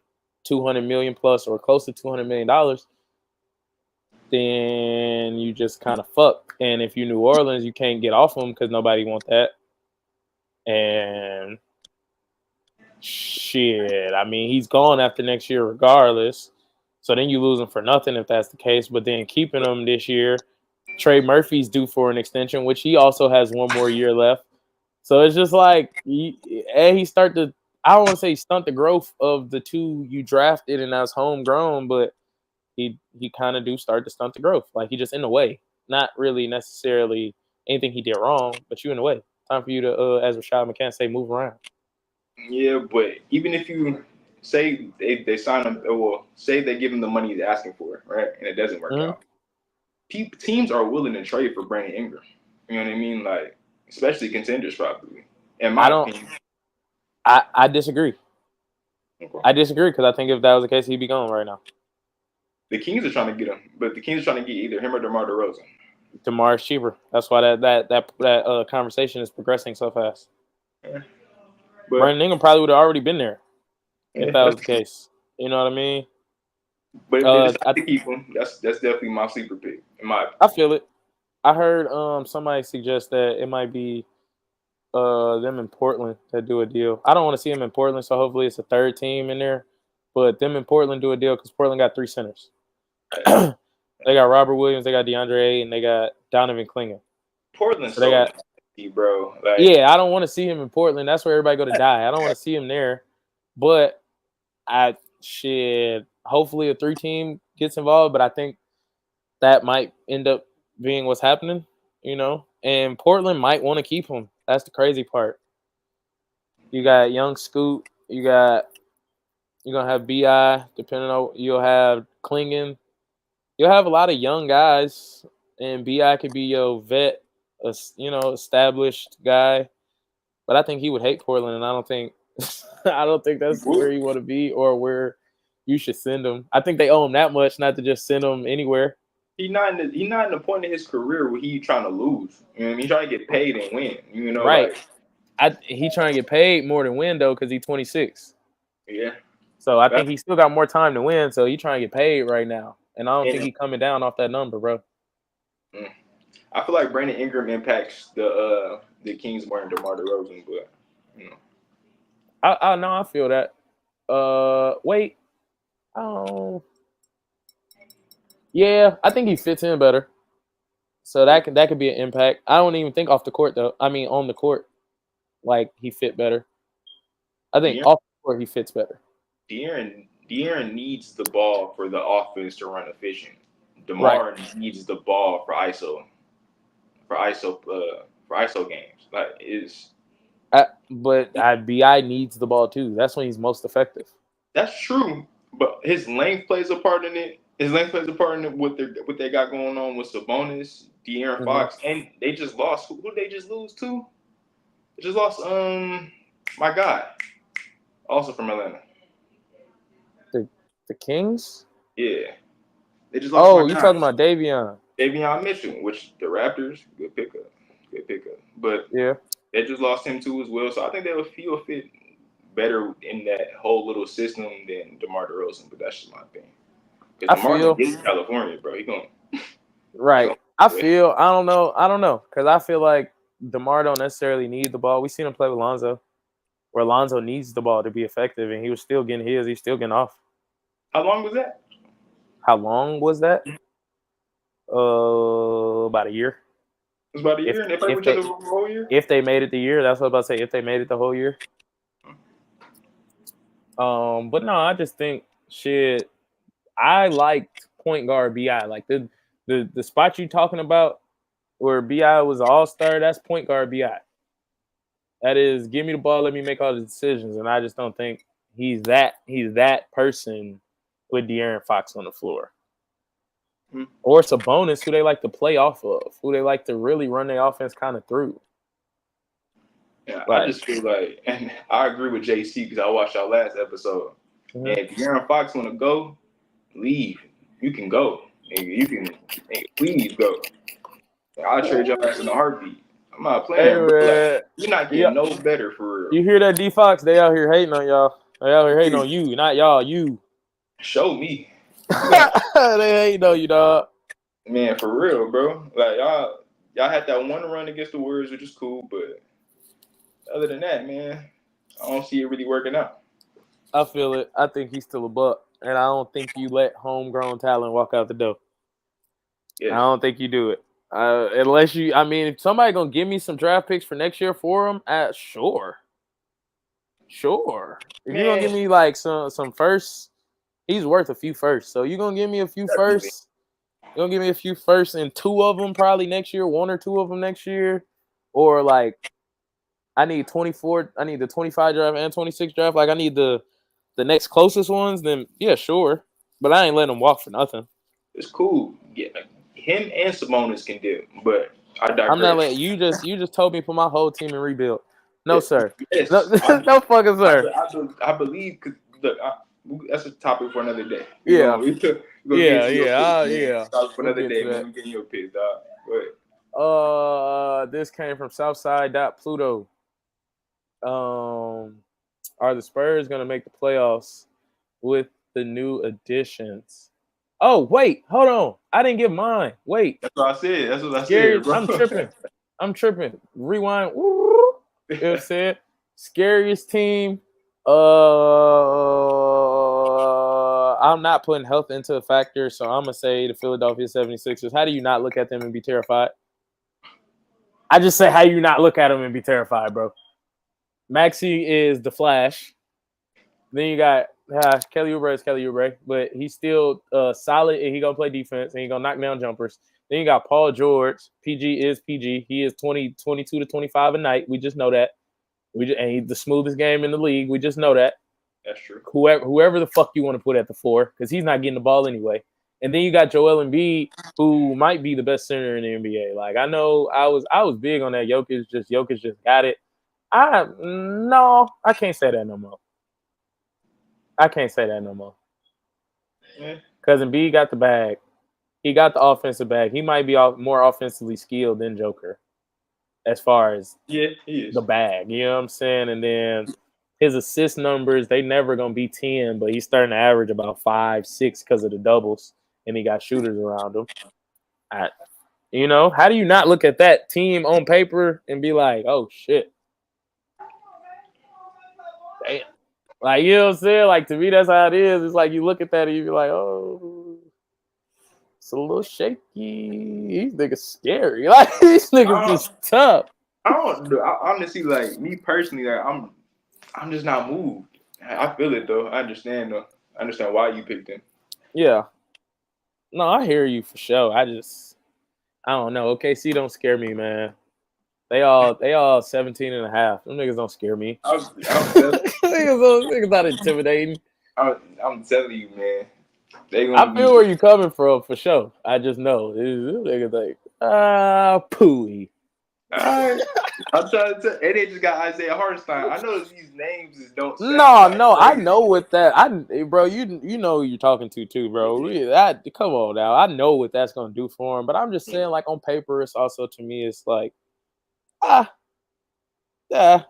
$200 million plus or close to $200 million, then you just kind of fuck. And if you're New Orleans, you can't get off him because nobody wants that. And shit, I mean, he's gone after next year regardless. So then you lose him for nothing if that's the case. But then keeping him this year, Trey Murphy's due for an extension, which he also has one more year left. So it's just like he start to. I don't want to say stunt the growth of the two you drafted and that's homegrown, but he kind of do start to stunt the growth. Like he just in the way, not really necessarily anything he did wrong, but you in the way. Time for you to, as Rashad McCann say, move around. Yeah, but even if you say they sign him, well, say they give him the money he's asking for, right, and it doesn't work out, teams are willing to trade for Brandon Ingram. You know what I mean? Like, especially contenders, probably. In my opinion. I disagree. Okay. I disagree because I think if that was the case, he'd be gone right now. The Kings are trying to get him, but the Kings are trying to get either him or DeMar DeRozan. DeMar's cheaper. That's why that conversation is progressing so fast. Yeah. Brandon Ingram probably would have already been there if that was the case. You know what I mean? But if they decide to keep him, that's definitely my sleeper pick. In my opinion. I feel it. I heard somebody suggest that it might be them in Portland that do a deal. I don't want to see them in Portland, so hopefully it's a third team in there. But them in Portland do a deal because Portland got 3 centers. They got Robert Williams, they got DeAndre, and they got Donovan Clingan. Portland's so got, bro. Like, yeah, I don't want to see him in Portland. That's where everybody go to die. I don't want to see him there. But hopefully a 3-team gets involved, but I think that might end up being what's happening, you know. And Portland might want to keep him. That's the crazy part. You got young Scoot. You're gonna have Bi. Depending on you'll have Clingan. You'll have a lot of young guys, and Bi could be your vet, established guy. But I think he would hate Portland, and I don't think that's where you want to be or where you should send him. I think they owe him that much not to just send him anywhere. He's not in the point in his career where he's trying to lose. You know what I mean? He's trying to get paid and win. You know, right? He trying to get paid more than win though, because he's 26. Yeah. So I think he still got more time to win. So he trying to get paid right now, and I don't think he's coming down off that number, bro. I feel like Brandon Ingram impacts the Kings more than DeMar DeRozan, but you know. I feel that. Wait. Oh. Yeah, I think he fits in better. So that could be an impact. I don't even think off the court though. I mean on the court, like he fit better. I think off the court he fits better. De'Aaron needs the ball for the offense to run efficient. DeMar needs the ball for ISO games. But Bi needs the ball too. That's when he's most effective. That's true, but his length plays a part in it. What they got going on with Sabonis, De'Aaron Fox, and they just lost. Who did they just lose to? They just lost my guy, also from Atlanta. The Kings? Yeah. They just lost. Oh, you talking about Davion? Davion Mitchell, which the Raptors, good pickup. But yeah, they just lost him too as well. So I think they'll fit better in that whole little system than DeMar DeRozan. But that's just my opinion. Because DeMar is California, bro. He going right. I don't know. Because I feel like DeMar don't necessarily need the ball. We seen him play with Lonzo, where Lonzo needs the ball to be effective, and he was still getting his. He's still getting off. How long was that? About a year. It was about a year, and they played with each other the whole year? If they made it the year, that's what I was about to say. If they made it the whole year. But no, I just think I liked point guard Bi. Like the spot you talking about where Bi was an all-star, that's point guard Bi. That is, give me the ball, let me make all the decisions. And I just don't think he's that person with De'Aaron Fox on the floor. Or Sabonis, who they like to play off of, who they like to really run their offense kind of through. Yeah, I just feel like, and I agree with JC because I watched our last episode. And if De'Aaron Fox want to go, leave. You can go. You can please go. I'll trade your ass in a heartbeat. I'm not playing. You're not getting no better for real. You hear that, D Fox? They out here hating on y'all. They out here hating on you, not y'all. You. Show me. They hating on you, dog. Man, for real, bro. Like y'all had that one run against the Warriors, which is cool, but other than that, man, I don't see it really working out. I feel it. I think he's still a buck, and I don't think you let homegrown talent walk out the door. Yes. I don't think you do it. Unless you, I mean, if somebody gonna give me some draft picks for next year for him, sure. If you're gonna give me like some firsts, he's worth a few firsts. So you're gonna give me a few firsts. You're gonna give me a few firsts and 2 of them probably next year, 1 or 2 of them next year, or like I need 24. I need the 25 draft and 26 draft. Like I need the next closest ones. Then yeah, sure. But I ain't letting them walk for nothing. It's cool. Yeah, him and Sabonis can do, but I digress. I'm not letting you just told me to put my whole team in rebuild. No, Yes. sir. Yes. No fucking sir. I believe. Cause look, that's a topic for another day. Yeah. Yeah. For another day, man. I'm getting your picks, dog. Go ahead. This came from Southside.Pluto. Are the Spurs gonna make the playoffs with the new additions? Oh, wait, hold on. I didn't get mine. Wait. That's what I said. That's what I said, bro. I'm tripping. Rewind. It said scariest team. I'm not putting health into a factor, so I'm gonna say the Philadelphia 76ers. How do you not look at them and be terrified? I just say how you not look at them and be terrified, bro. Maxey is the Flash. Then you got Kelly Oubre is Kelly Oubre, but he's still solid and he gonna play defense and he gonna knock down jumpers. Then you got Paul George. PG is PG. He is 22 to 25 a night. We just know that. And he's the smoothest game in the league. We just know that. That's true. Whoever the fuck you want to put at the 4, because he's not getting the ball anyway. And then you got Joel Embiid, who might be the best center in the NBA. Like I know I was big on that. Jokic just got it. I can't say that no more. Yeah. Because Embiid got the bag. He got the offensive bag. He might be more offensively skilled than Joker as far as he is. The bag. You know what I'm saying? And then his assist numbers, they never going to be 10, but he's starting to average about 5, 6 because of the doubles, and he got shooters around him. How do you not look at that team on paper and be like, oh, shit. Damn. Like, you know what I'm saying? Like, to me, that's how it is. It's like you look at that and you be like, oh, it's a little shaky. These niggas scary. Like, these niggas just tough. I honestly, like, me personally, like, I'm just not moved. I feel it, though. I understand why you picked him. Yeah. No, I hear you for sure. I don't know. OKC don't scare me, man. They all 17 and a half. Them niggas don't scare me. Niggas not intimidating. I'm telling you, man. I feel where you coming from for sure. I just know. Niggas like, pooey. I'm trying to tell. And they just got Isaiah Hartenstein. I know these names don't. No, I know what that. Bro, you know who you're talking to too, bro. Come on now. I know what that's gonna do for him. But I'm just saying, like on paper, it's also to me, it's like, yeah. I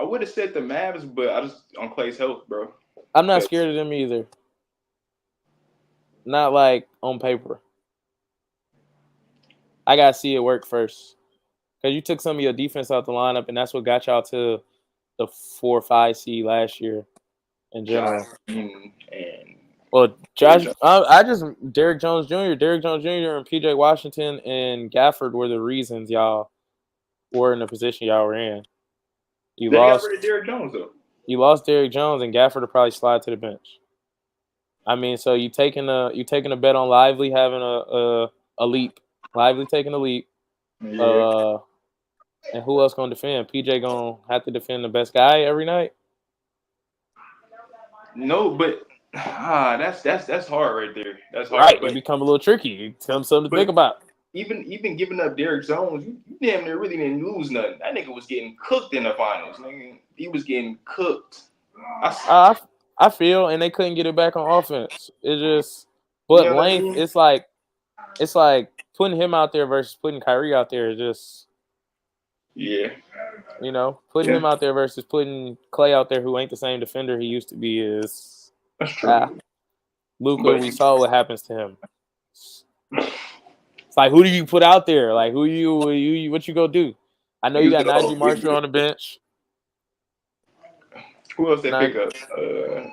would have said the Mavs, but I just on Clay's health, bro. I'm not scared of them either. Not like on paper. I gotta see it work first. Because you took some of your defense out the lineup, and that's what got y'all to the 4 or 5 seed last year in general. Derek Jones Jr., and PJ Washington and Gafford were the reasons y'all were in the position y'all were in. They got rid of Derek Jones, though. You lost Derek Jones, and Gafford will probably slide to the bench. I mean, so you taking a bet on Lively having a leap. Lively taking a leap. Yeah. And who else gonna defend? PJ gonna have to defend the best guy every night? No, but that's hard right there. That's hard. Right, it become a little tricky. It becomes something to think about. Even giving up Derek Jones, you damn near really didn't lose nothing. That nigga was getting cooked in the finals. Nigga. He was getting cooked. I feel, and they couldn't get it back on offense. It just, but length. I mean? It's like putting him out there versus putting Kyrie out there is just. Yeah. Putting him out there versus putting Clay out there, who ain't the same defender he used to be, is. That's true. Luka, we saw what happens to him. It's like, who do you put out there? Like, what you gonna do? I know you got Najee Marshall on the bench. Who else they pick up?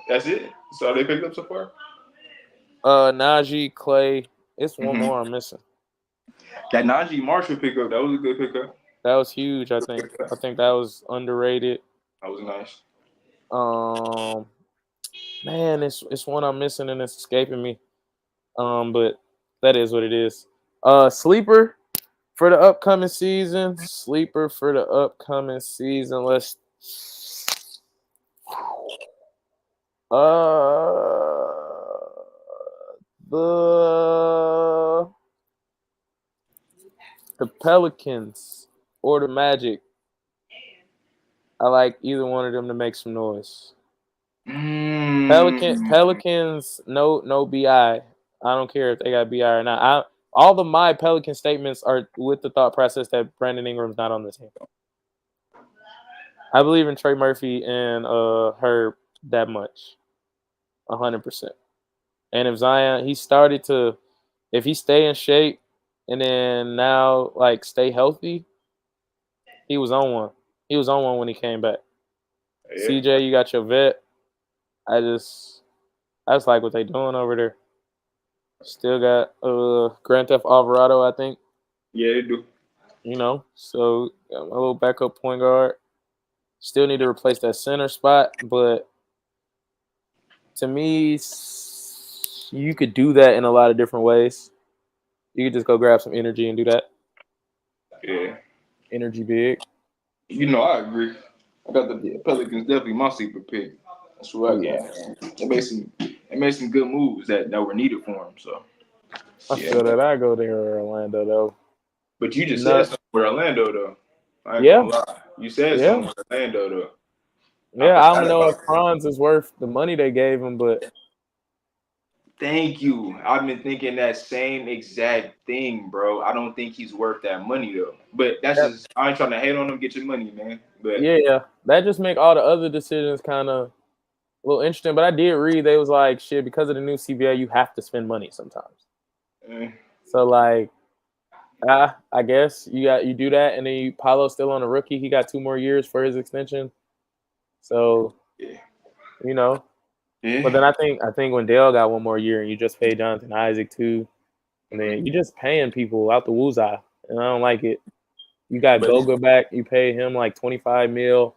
That's it. So they picked up so far. Najee, Clay. It's one more I'm missing. That Najee Marshall pickup, that was a good pickup. That was huge. I think that was underrated. That was nice. Man, it's one I'm missing and it's escaping me. But that is what it is. Sleeper for the upcoming season. Sleeper for the upcoming season. Let's the Pelicans or the Magic. I like either one of them to make some noise. Pelicans, no BI. I don't care if they got BI or not. All of my Pelican statements are with the thought process that Brandon Ingram's not on the team. I believe in Trey Murphy and Herb that much, 100%. And if Zion, if he stay in shape and then now like stay healthy, he was on one. He was on one when he came back. Yeah. CJ, you got your vet. I just like what they doing over there. Still got Grand Theft Alvarado, I think. Yeah, they do. So got my little backup point guard. Still need to replace that center spot, but to me, you could do that in a lot of different ways. You could just go grab some energy and do that. Yeah. Energy big. I agree. I got the Pelicans definitely my sleeper pick. That's what I got. They made some good moves that were needed for him. So I feel that I go there Orlando though. But you just said something for Orlando though. I ain't gonna lie. You said something for Orlando though. Yeah, I don't know if Franz is worth the money they gave him, but thank you. I've been thinking that same exact thing, bro. I don't think he's worth that money though. But that's just I ain't trying to hate on him. Get your money, man. But yeah, that just make all the other decisions kind of a little interesting. But I did read they was like shit because of the new CBA, you have to spend money sometimes. So like, I guess you do that, and then Paolo's still on a rookie. He got 2 more years for his extension. So, But then I think when Dale got 1 more year, and you just pay Jonathan Isaac too, and then you just paying people out the woozah, and I don't like it. You got Goga back. You pay him like $25 million.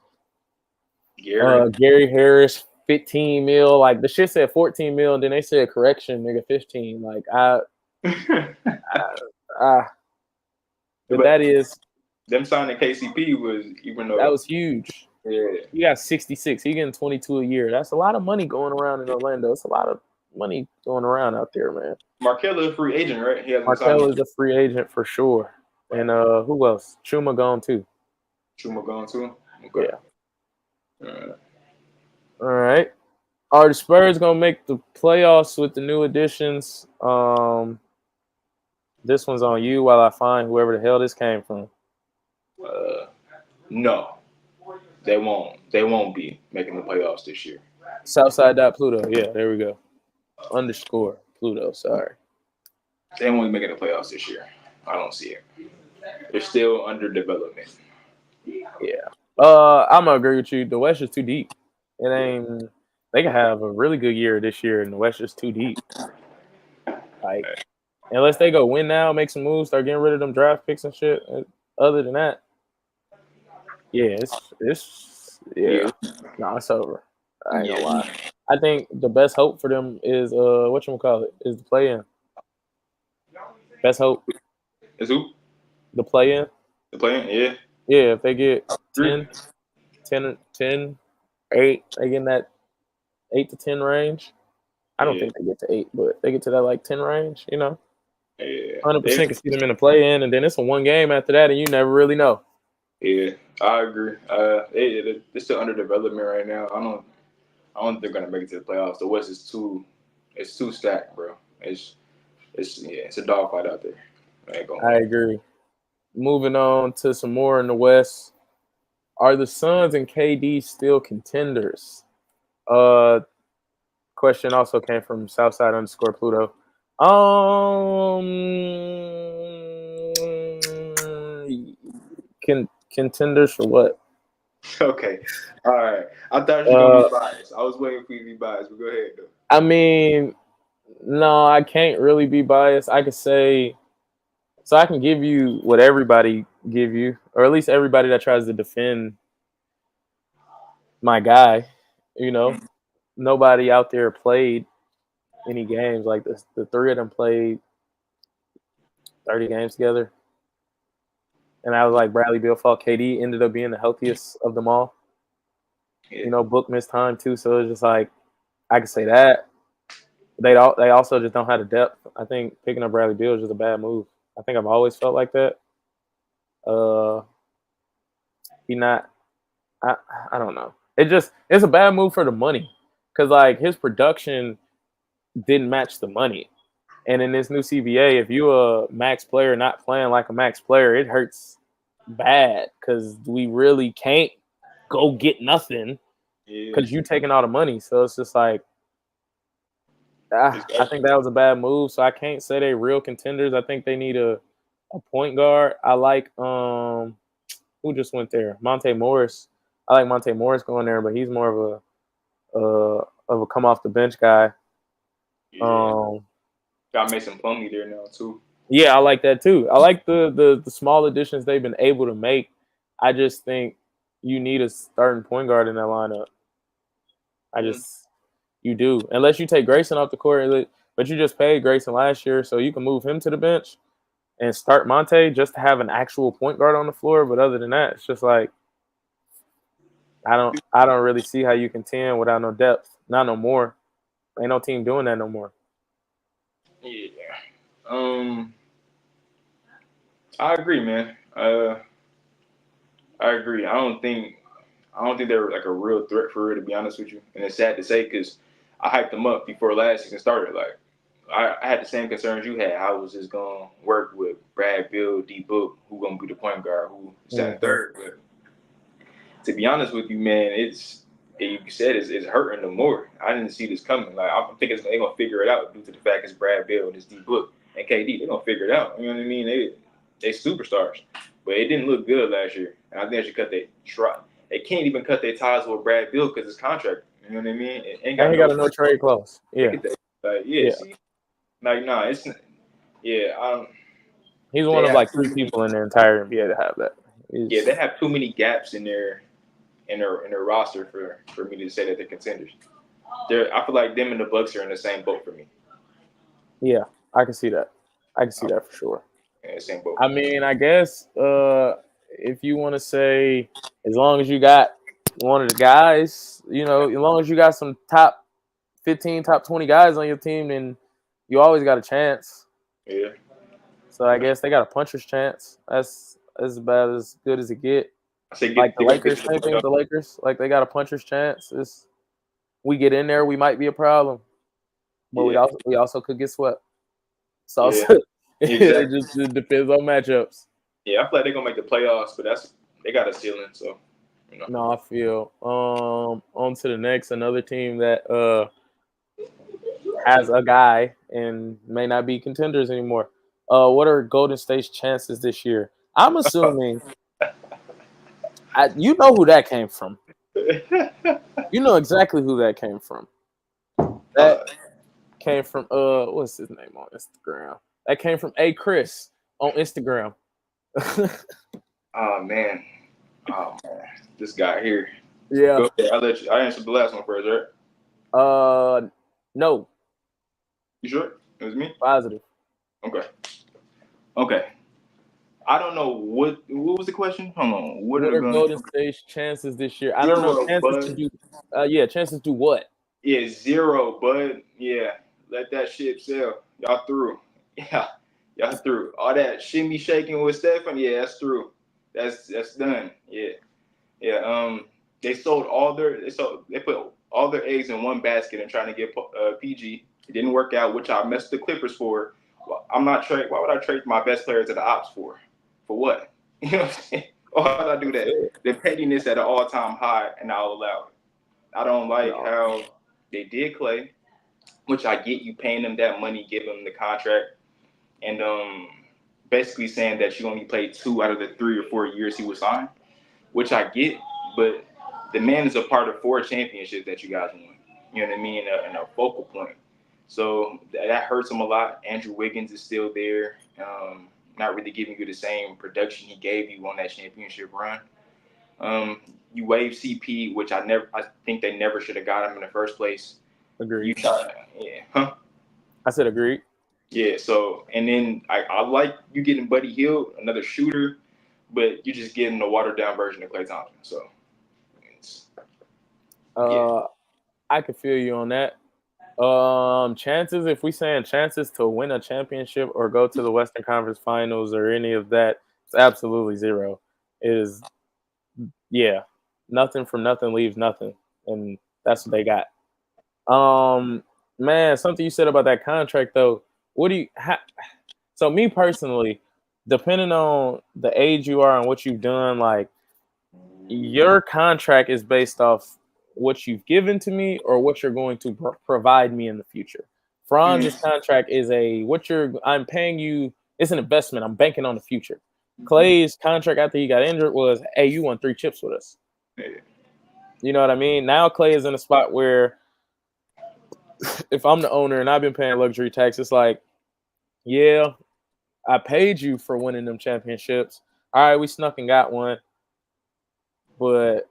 Gary Harris $15 million. Like the shit said $14 million, then they said correction, nigga, 15. Like but that is them signing KCP was even though that was huge. Yeah, you got 66. He getting 22 a year. That's a lot of money going around in Orlando. It's a lot of money going around out there, man. Markelle is a free agent, right? Markelle is a free agent for sure. And who else? Chuma gone too. Chuma gone too. Okay. Yeah. All right. Are the Spurs gonna make the playoffs with the new additions? This one's on you while I find whoever the hell this came from. No, they won't. They won't be making the playoffs this year. Southside.Pluto. Yeah, there we go. _ Pluto. Sorry. They won't be making the playoffs this year. I don't see it. They're still under development. Yeah. I'm gonna agree with you. The West is too deep. It ain't. They can have a really good year this year, and the West is too deep. Like, unless they go win now, make some moves, start getting rid of them draft picks and shit. Other than that, yeah, it's it's over. I ain't gonna lie. I think the best hope for them is whatchamacallit, is the play-in. Best hope. Is who? The play-in. The play-in, yeah. Yeah, if they get 10, 8, they get in that 8 to 10 range. I don't think they get to 8, but they get to that like 10 range, Yeah. 100% can see them in the play-in, and then it's a 1 game after that, and you never really know. Yeah, I agree. They're still under development right now. I don't think they're gonna make it to the playoffs. The West is too stacked, bro. It's a dogfight out there. I agree. Moving on to some more in the West. Are the Suns and KD still contenders? Question also came from Southside_Pluto. Contenders for what? Okay. All right. I thought you were gonna be biased. I was waiting for you to be biased, but go ahead though. I mean, no, I can't really be biased. I could say so. I can give you what everybody give you, or at least everybody that tries to defend my guy. You know, nobody out there played any games like this. The three of them played 30 games together, and I was like Bradley Beal fought KD. Ended up being the healthiest of them all. Yeah. You know, Book missed time too, so it's just like I could say that. They also just don't have the depth. I think picking up Bradley Beal is just a bad move. I think I've always felt like that. Uh, he not. I I don't know. It's a bad move for the money because like his production didn't match the money. And in this new CBA, if you a max player not playing like a max player, it hurts bad because we really can't go get nothing Yeah. because you taking all the money. So it's just like I think that was a bad move. So I can't say they real contenders. I think they need a point guard. I like who just went there? Monte Morris. I like Monte Morris going there, but he's more of a come off the bench guy. Yeah. Um, Got Mason Plumlee there now too. yeah, I like that too. I like the small additions they've been able to make. I just think you need a starting point guard in that lineup. I Mm. just you do unless you take Grayson off the court, but you just paid Grayson last year, so you can move him to the bench and start Monte just to have an actual point guard on the floor. But other than that, it's just like I don't really see how you contend without no depth. Not no more. Ain't no team doing that no more. Yeah. Um, I agree, man. I agree. I don't think they're like a real threat for real, to be honest with you. And it's sad to say because I hyped them up before last season started. Like I had the same concerns you had. How was this gonna work with Brad Bill, D Book, who gonna be the point guard, who is that Mm-hmm. third? But to be honest with you, man, you said it's hurting them more. I didn't see this coming. Like I'm thinking they're gonna figure it out due to the fact it's Brad Bill and it's D Book and KD. They're gonna figure it out. You know what I mean? They superstars, but it didn't look good last year. And I think they should cut their try. They can't even cut their ties with Brad Bill because his contract. You know what I mean? It ain't And got he no. got a no trade clause. Look Yeah, at that. Like yeah, yeah. see, like nah, it's yeah. He's They one of have like three people in the entire NBA to have that. they He's have too many gaps in their roster for me to say that they're contenders. I feel like them and the Bucks are in the same boat for me. yeah, I can see that. I can see I'm that for sure. in the same boat. I mean, I guess if you want to say, as long as you got one of the guys, as long as you got some top 15, top 20 guys on your team, then you always got a chance. Yeah. So I guess they got a puncher's chance. That's about as good as it get. I say Like the they're gonna get Lakers, to the same thing with playoffs. the Lakers. Like they got a puncher's chance. We get in there, we might be a problem, but we Yeah. also we also could get swept. So Yeah. it Exactly. just it depends on matchups. Yeah, I feel like they're gonna make the playoffs, but they got a ceiling, so you know. No, I feel. On to the next, another team that has a guy and may not be contenders anymore. What are Golden State's chances this year? I'm assuming you know who that came from. You know exactly who that came from. That uh, came from what's his name on Instagram? That came from A Chris on Instagram. oh man. Oh man. This guy here. Yeah. Go ahead. I answered the last one first, right? No, You sure? It was me? positive. Okay. Okay. I don't know what was the question? Hold on. What What are are going Golden State's chances this year? I don't know. zero, Chances to bud. do. Yeah, chances to what? Yeah, zero, bud. Yeah. Let that ship sail. Y'all through. Yeah. Y'all through. All that shimmy shaking with Stefan, yeah, that's through. That's done. Yeah. Yeah. They put all their eggs in one basket and trying to get PG. It didn't work out, which I messed the Clippers for. Well, I'm not trade. Why would I trade my best players to the ops for? For what? You know what I'm saying? Why would I do That's that? it. The pettiness at an all-time high, and I'll allow it. I don't like No. how they did Clay, which I get you paying them that money, give him the contract, and basically saying that you only played 2 out of the 3 or 4 years he was signed, which I get. but the man is a part of 4 championships that you guys won. You know what I mean? And a focal point. So that hurts him a lot. Andrew Wiggins is still there, not really giving you the same production he gave you on that championship run. You waive CP, which I think they never should have got him in the first place. Agreed. I said agreed. Yeah. So and then I like you getting Buddy Hield, another shooter, but you're just getting a watered down version of Klay Thompson. So. I could feel you on that. Chances, if we saying chances to win a championship or go to the Western Conference Finals or any of that, it's absolutely zero. It is, nothing from nothing leaves nothing, and that's what they got. Man, something you said about that contract though. What do you? So me personally, depending on the age you are and what you've done, like your contract is based off what you've given to me or what you're going to provide me in the future. Franz's contract is I'm paying you. It's an investment. I'm banking on the future. Klay's contract after he got injured was, hey, you won 3 chips with us. You know what I mean? Now Klay is in a spot where if I'm the owner and I've been paying luxury tax, it's like, yeah, I paid you for winning them championships. All right, we snuck and got one. But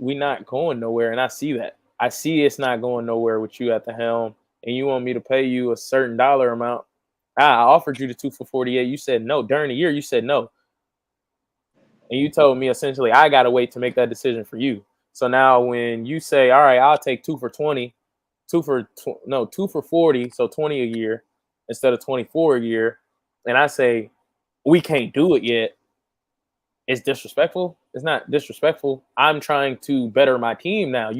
we not going nowhere, and I see that. I see it's not going nowhere with you at the helm, and you want me to pay you a certain dollar amount. I offered you the 2 for $48. You said no. During the year, you said no. And you told me essentially I got to wait to make that decision for you. So now when you say, all right, I'll take 2 for 20, 2 for 40, so 20 a year instead of 24 a year, and I say we can't do it yet, it's disrespectful. It's not disrespectful. I'm trying to better my team now.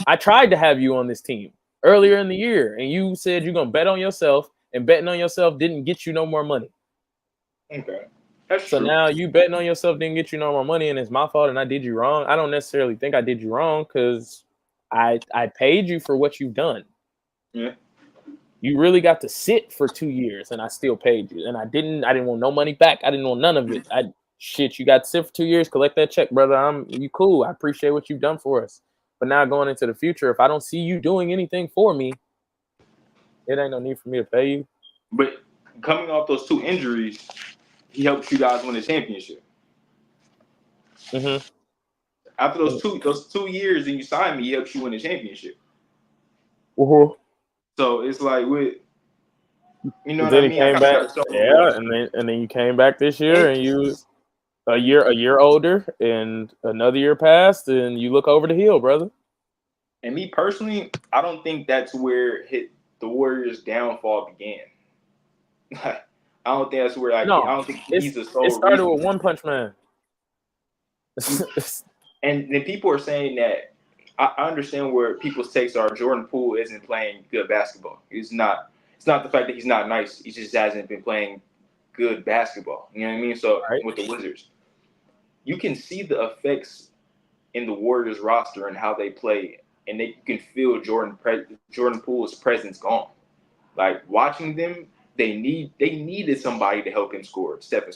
I tried to have you on this team earlier in the year, and you said you're going to bet on yourself, and betting on yourself didn't get you no more money. Okay. That's so true. Now you betting on yourself didn't get you no more money, and it's my fault, and I did you wrong. I don't necessarily think I did you wrong because I paid you for what you've done. Yeah. You really got to sit for 2 years, and I still paid you. And I didn't want no money back. I didn't want none of it. You got to sit for 2 years, collect that check, brother. You cool. I appreciate what you've done for us. But now going into the future, if I don't see you doing anything for me, it ain't no need for me to pay you. But coming off those 2 injuries, he helped you guys win the championship. Mm-hmm. After those two years, and you signed me, he helped you win the championship. Uh-huh. So it's like with, you know and what I then mean? He came back, and then you came back this year, and you a year older, and another year passed, and you look over the hill, brother. And me personally, I don't think that's where the Warriors' downfall began. I don't think that's where I don't think he's the sole reason. It started with One Punch Man. And then people are saying that I understand where people's takes are. Jordan Poole isn't playing good basketball. It's not the fact that he's not nice. He just hasn't been playing good basketball. You know what I mean? So with the Wizards, you can see the effects in the Warriors roster and how they play, and you can feel Jordan Poole's presence gone. Like watching them, they needed somebody to help him score, step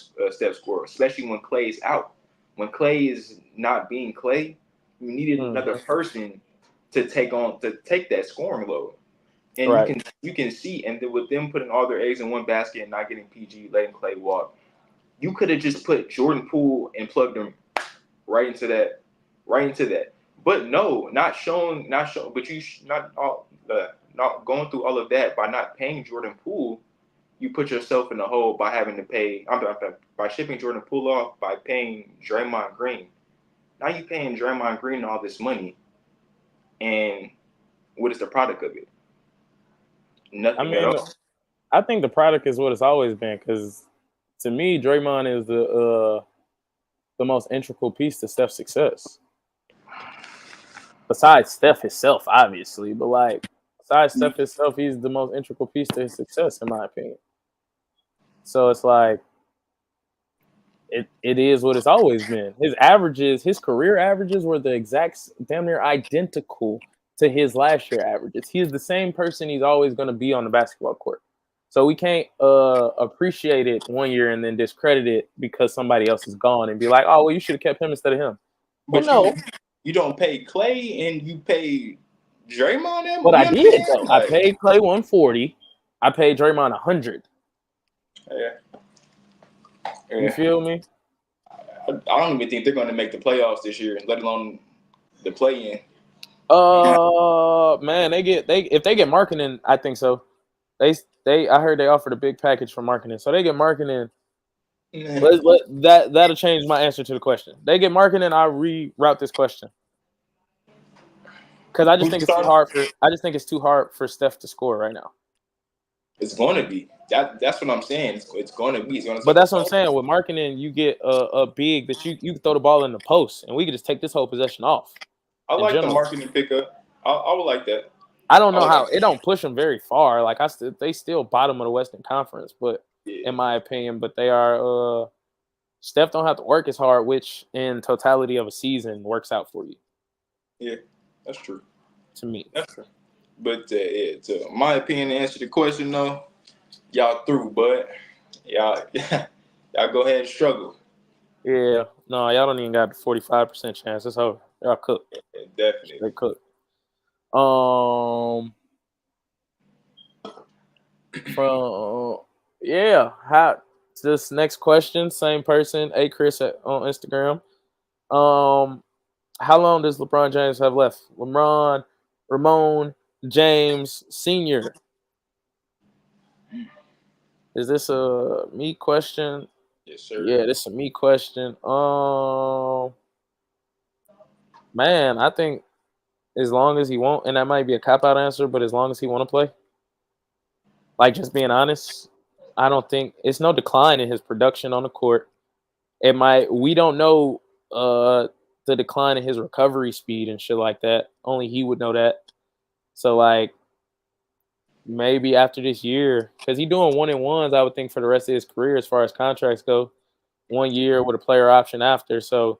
score, especially when Klay is out. When Klay is not being Klay, you needed another person to take that scoring load. And you can see, and then with them putting all their eggs in one basket and not getting PG, letting Klay walk, you could have just put Jordan Poole and plugged him right into that. But no, not showing, but you not going through all of that by not paying Jordan Poole. You put yourself in the hole by having to pay. By shipping Jordan Poole off, by paying Draymond Green. Now you're paying Draymond Green all this money, and what is the product of it? Nothing at all. I think the product is what it's always been, because to me, Draymond is the most integral piece to Steph's success. Besides Steph himself, obviously, but besides Steph himself, he's the most integral piece to his success, in my opinion. So it's like it is what it's always been. His career averages were the exact, damn near identical to his last year averages. He is the same person he's always going to be on the basketball court. So we can't appreciate it one year and then discredit it because somebody else is gone and be like, oh, well, you should have kept him instead of him. Well, But no. you don't pay Clay and you pay Draymond them. But You I did understand? though. I Like, paid Clay 140. I paid Draymond 100. yeah, You yeah. feel me? I don't even think they're going to make the playoffs this year, let alone the play-in. Man, if they get marketing, I think so. I heard they offered a big package for marketing, so they get marketing. That'll change my answer to the question. They get marketing, I reroute this question because I just think it's too hard for. I just think it's too hard for Steph to score right now. It's going to be. That's what I'm saying. It's going to be. But that's what I'm saying. With marketing, you get a big that you can throw the ball in the post, and we could just take this whole possession off. I like general. the marketing pickup. I would like that. I don't know how it don't push them very far. Like they still bottom of the Western Conference, but in my opinion, but they are. Steph don't have to work as hard, which in totality of a season works out for you. Yeah, that's true. To me, that's true. But to my opinion, to answer the question though, y'all through, but y'all go ahead and struggle. Yeah, no, y'all don't even got the 45% chance. It's over. Y'all cooked. Yeah, definitely, they cooked. How this next question? Same person, Chris on Instagram. How long does LeBron James have left? Ramon James Sr. Is this a me question? Yes, sir. Yeah, this is a me question. Man, I think as long as he won't, and that might be a cop-out answer, but as long as he want to play, like just being honest, I don't think it's no decline in his production on the court. We don't know the decline in his recovery speed and shit like that. Only he would know that. So like maybe after this year, because he's doing 1-on-1s, I would think for the rest of his career as far as contracts go. 1 year with a player option after. So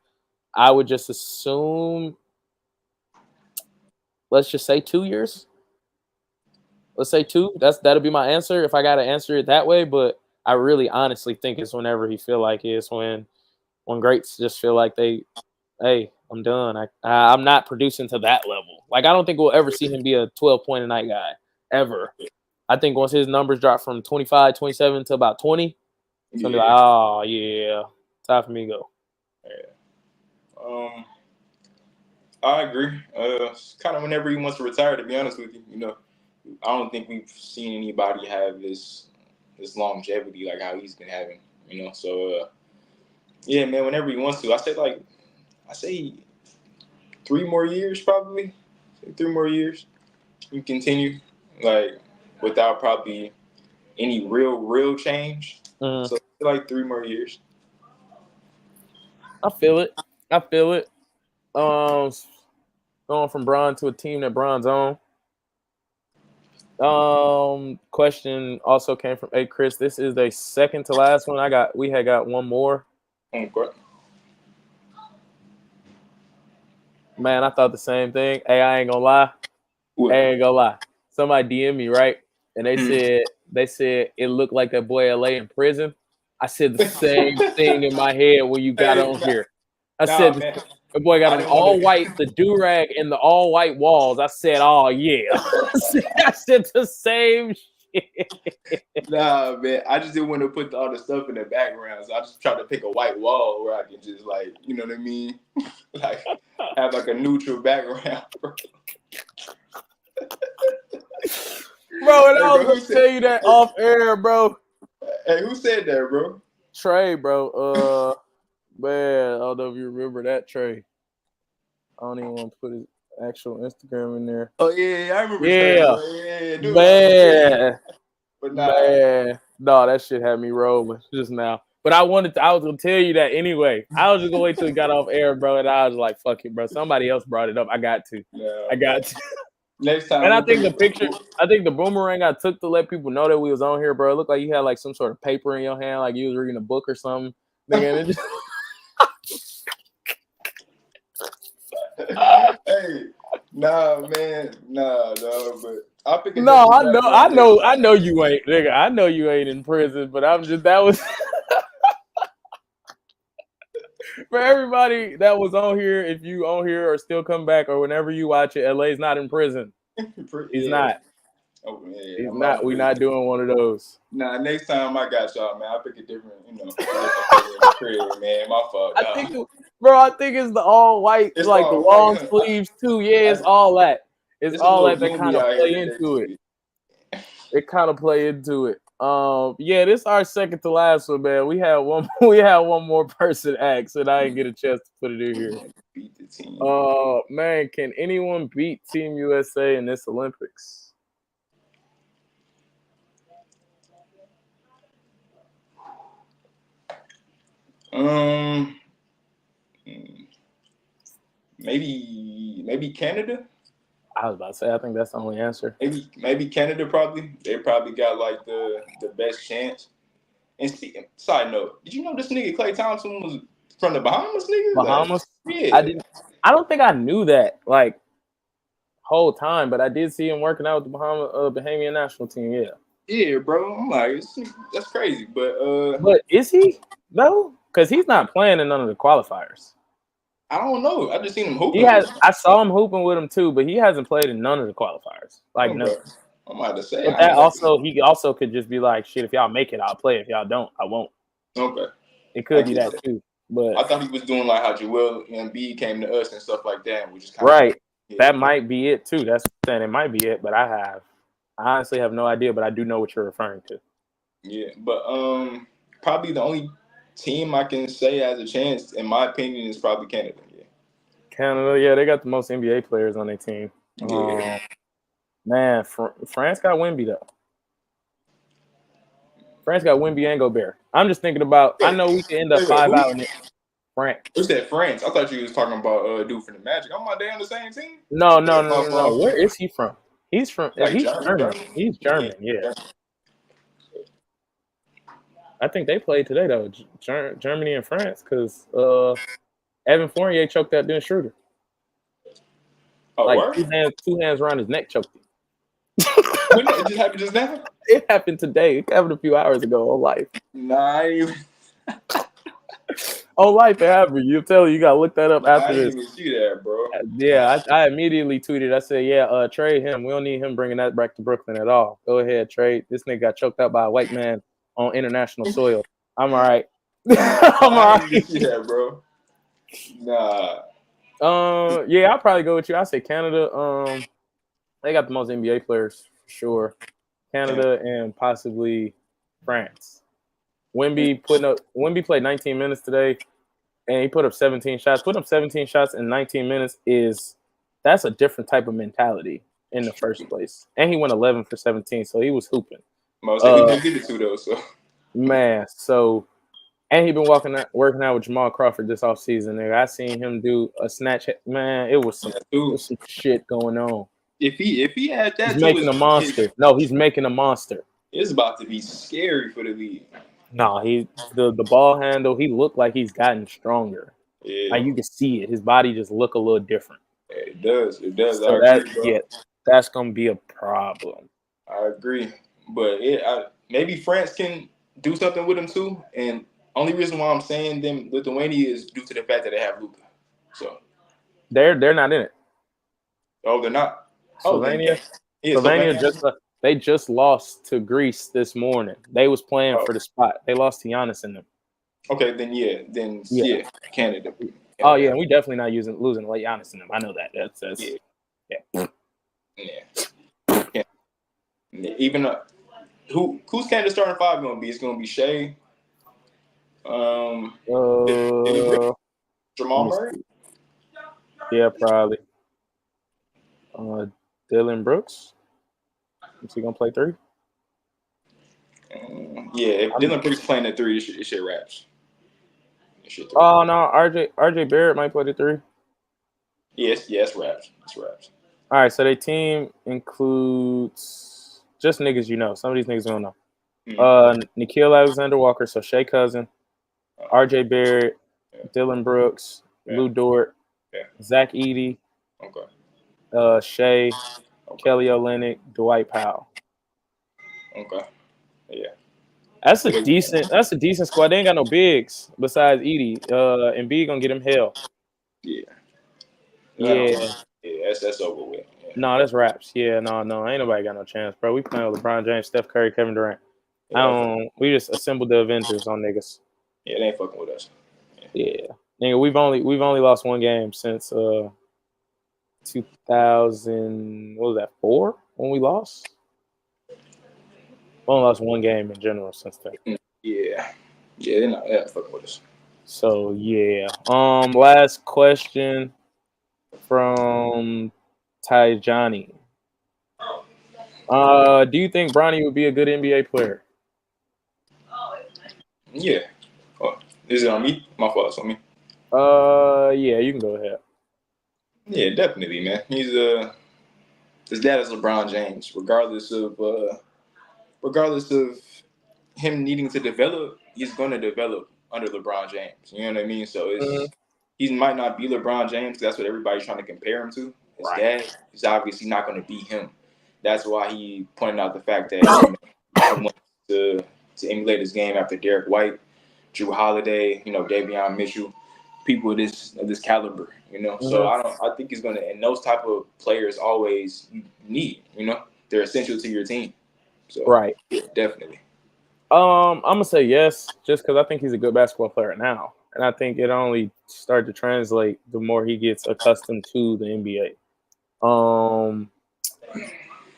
I would just assume, let's just say 2 years. Let's say 2. That'll be my answer if I got to answer it that way. But I really honestly think it's whenever he feel like it's when greats just feel like hey, I'm done. I'm not producing to that level. Like I don't think we'll ever see him be a 12-point a night guy ever. I think once his numbers drop from 25, 27 to about 20, it's gonna be like, oh yeah, time for me to go. Yeah. I agree. It's kind of whenever he wants to retire. To be honest with you, I don't think we've seen anybody have this longevity like how he's been having. So yeah, man. Whenever he wants to, I say 3 more years probably. 3 more years. You continue like without probably any real change. So like 3 more years. I feel it. Going from Bron to a team that Bron's on. Question also came from Chris. This is the second to last one. We had got one more. Okay. Man, I thought the same thing. Hey, I ain't gonna lie. Somebody DM me, right? And they said it looked like that boy LA in prison. I said the same thing in my head when you got on here. I said the boy got an all white, the do-rag and the all white walls. I said, oh yeah. I said the same shit. Nah, man. I just didn't want to put all the stuff in the background. So I just tried to pick a white wall where I can just you know what I mean? Like have like a neutral background, bro. Bro, and I was gonna tell you that off air, bro. Hey, who said that, bro? Trey, bro. Man, I don't know if you remember that, Trey. I don't even want to put his actual Instagram in there. Oh yeah, I remember. Yeah, dude, man. But nah. Man, no, that shit had me rolling just now. But I was gonna tell you that anyway. I was just gonna wait till he got off air, bro, and I was like, "Fuck it, bro." Somebody else brought it up. I got to. Next time. And I think the boomerang I took to let people know that we was on here, bro. It looked like you had like some sort of paper in your hand, like you was reading a book or something. Nigga, hey, nah, man, nah, no, but I'll pick it. No, I know you ain't, nigga. I know you ain't in prison, but I'm just that was. For everybody that was on here, if you on here or still come back or whenever you watch it, LA's not in prison. He's not. Oh man, He's not. We're not doing one of those. Nah, next time I got y'all, man. I pick a different, different crib, man. My fault, dog. I think it's the all white, It's like the all long white. sleeves too. Yeah, it's all that. It's all that kind of play into it. It kind of play into it. Yeah, this is our second to last one, man. We had one more person ask, and I didn't get a chance to put it in here. Beat the team. Man, can anyone beat Team USA in this Olympics? Maybe Canada. I was about to say, I think that's the only answer. Maybe Canada probably. They probably got like the best chance. And side note, did you know this nigga Klay Thompson was from the Bahamas, nigga? Bahamas? Like, yeah. I don't think I knew that like whole time, but I did see him working out with the Bahamian national team. Yeah. Yeah, bro. I'm like, that's crazy. But is he? No, because he's not playing in none of the qualifiers. I don't know. I just seen him hooping. I saw him hooping with him too, but he hasn't played in none of the qualifiers. Like okay. no. I'm about to say. But that also, he also could just be like, shit. If y'all make it, I'll play. If y'all don't, I won't. Okay. It could be that too. But I thought he was doing like how Joel Embiid came to us and stuff like that. We just right. That might be it too. That's saying it might be it, but I honestly have no idea. But I do know what you're referring to. Yeah, but probably the only team I can say has a chance, in my opinion, is probably Canada. Yeah. Canada, yeah, they got the most NBA players on their team. Yeah. Man, France got Wemby though. France got Wemby and Gobert. I'm just thinking about. I know we could end up 5 out in it. France. Who said France? I thought you was talking about dude from the Magic. I'm like, they on the same team? No. Where is he from? He's from. Like he's German. He's German. Yeah. I think they played today though, Germany and France, because Evan Fournier choked that Dennis Schroeder. Oh, like what? two hands around his neck choked him. When it just happened just now? It happened today. It happened a few hours ago on Life. Nah, on Life, it happened. You tell you gotta look that up after this. I didn't even see that, bro. Yeah, I immediately tweeted. I said, "Yeah, trade him. We don't need him bringing that back to Brooklyn at all. Go ahead, trade. This nigga got choked out by a white man on international soil. I'm all right. I'm all right." See that, bro. Nah. Yeah, I'll probably go with you. I say Canada. They got the most NBA players for sure. Canada and possibly France. Wemby played 19 minutes today, and he put up 17 shots. Putting up 17 shots in 19 minutes that's a different type of mentality in the first place. And he went 11 for 17, so he was hooping. He did it too, though. So man, and he been working out with Jamal Crawford this offseason. Nigga, I seen him do a snatch. Man, it was some shit going on. If he had that, he's making a monster. No, he's making a monster. It's about to be scary for the league. No, the ball handle. He looked like he's gotten stronger. Yeah, like you can see it. His body just look a little different. It does. So that's gonna be a problem. I agree, but maybe France can do something with him too. And only reason why I'm saying them Lithuania is due to the fact that they have Luka. So they're not in it. Oh, they're not. Slovenia. They just lost to Greece this morning. They was playing for the spot. They lost to Giannis in them. Okay, then Canada. Oh yeah, we definitely not losing like Giannis in them. I know that. That's yeah. Even who's Canada starting five going to be? It's going to be Shea. Jamal Murray. Yeah, probably. Dylan Brooks. Is he gonna play 3? If Dylan Brooks playing at 3, it shit wraps. Oh no, RJ Barrett might play the 3. Yes, it's wraps. All right, so their team includes just niggas you know. Some of these niggas don't know. Nickeil Alexander-Walker, so Shea Cousin, RJ Barrett, Dylan Brooks, Lou Dort, Zach Edey, Shea, Kelly Olynyk, Dwight Powell. Okay. Yeah. That's a decent squad. They ain't got no bigs besides Edie. And B gonna get him hell. Yeah. Yeah. Yeah, that's over with. Yeah. No, that's raps. Yeah, no, ain't nobody got no chance, bro. We playing with LeBron James, Steph Curry, Kevin Durant. We just assembled the Avengers on niggas. Yeah, they ain't fucking with us. Yeah. Nigga, we've only lost one game since 2000, what was that, 4 when we lost? We only lost one game in general since then. Yeah. Yeah, they're not fucking with us. So yeah. Last question from Ty Johnny. Do you think Bronny would be a good NBA player? Yeah. Oh, is it on me? My fault, it's on me. Yeah, you can go ahead. Yeah, definitely, man. He's his dad is LeBron James. Regardless of him needing to develop, he's going to develop under LeBron James. You know what I mean? So he might not be LeBron James. That's what everybody's trying to compare him to. His dad is obviously not going to be him. That's why he pointed out the fact that he wants to emulate his game after Derek White, Drew Holiday, Davion Mitchell, people of this caliber. So I think he's going to, and those type of players always you need. They're essential to your team. So yeah, definitely. I'm gonna say yes, just because I think he's a good basketball player now, and I think it only start to translate the more he gets accustomed to the NBA.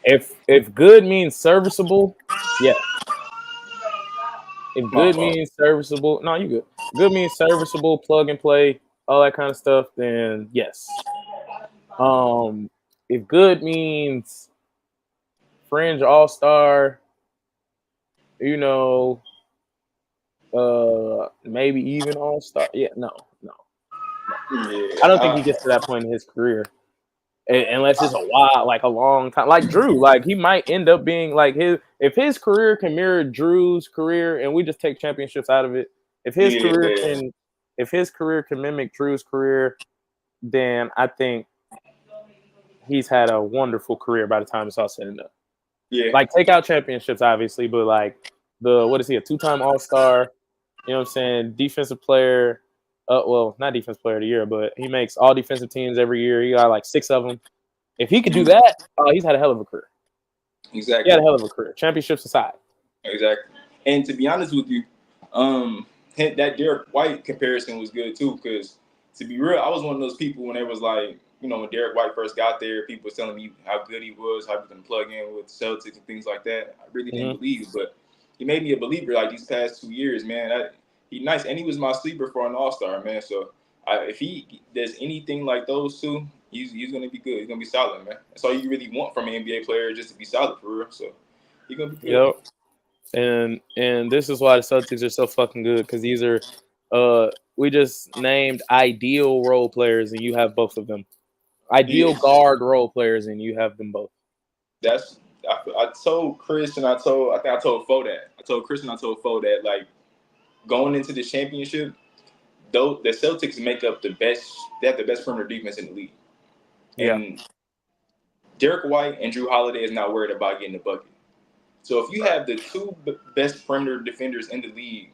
If good means serviceable, yeah. If good means serviceable, no, you good. Good means serviceable, plug and play, all that kind of stuff, then yes. If good means fringe all-star, maybe even all-star. Yeah, no. Yeah, I don't think he gets to that point in his career. Unless it's a long time. Like Drew, like he might end up being like if his career can mirror Drew's career, and we just take championships out of it. If his career can mimic Drew's career, then I think he's had a wonderful career by the time it's all said and done. Yeah. Like take out championships, obviously, but like what is he, a 2-time All-Star? You know what I'm saying? Defensive player. Well, not defensive player of the year, but he makes all defensive teams every year. He got like 6 of them. If he could do that, he's had a hell of a career. Exactly. He had a hell of a career. Championships aside. Exactly. And to be honest with you, that Derek White comparison was good too, because to be real, I was one of those people when it was like, when Derek White first got there, people were telling me how good he was, how he can plug in with Celtics and things like that. I really didn't believe, but he made me a believer like these past 2 years, man. He's nice, and he was my sleeper for an All-Star, man. So if he does anything like those two, he's gonna be good. He's gonna be solid, man. That's all you really want from an NBA player, just to be solid for real. So he's gonna be good. Yep. And this is why the Celtics are so fucking good, because these are we just named ideal role players, and you have both of them. Ideal guard role players, and you have them both. I told Chris and I told Fo that. I told Chris and I told Fo that, like, going into the championship, though the Celtics make up the best. They have the best perimeter defense in the league. And Derek White and Drew Holiday is not worried about getting the bucket. So if you have the 2 best perimeter defenders in the league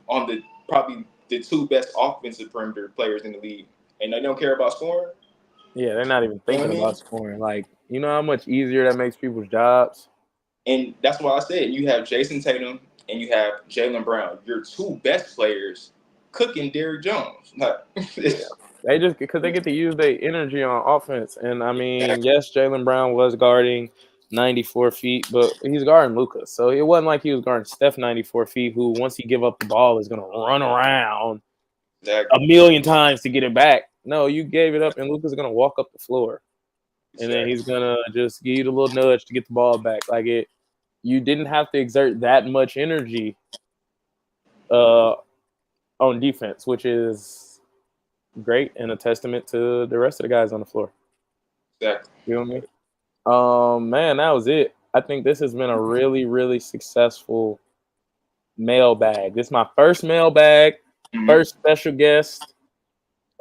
on probably the 2 best offensive perimeter players in the league, and they don't care about scoring. Yeah, they're not even thinking about scoring. Like, you know how much easier that makes people's jobs? And that's why I said you have Jason Tatum and you have Jaylen Brown, your 2 best players, cooking Derrick Jones. They just, because they get to use their energy on offense. And I mean, yes, Jaylen Brown was guarding 94 feet, but he's guarding Luka. So it wasn't like he was guarding Steph 94 feet, who once he give up the ball is going to run around a million times to get it back. No, you gave it up, and Luka's going to walk up the floor. And then he's going to just give you the little nudge to get the ball back. Like you didn't have to exert that much energy on defense, which is great and a testament to the rest of the guys on the floor. Exactly. You know what I mean? Man, that was it. I think this has been a really, really successful mailbag. This is my first mailbag, first special guest.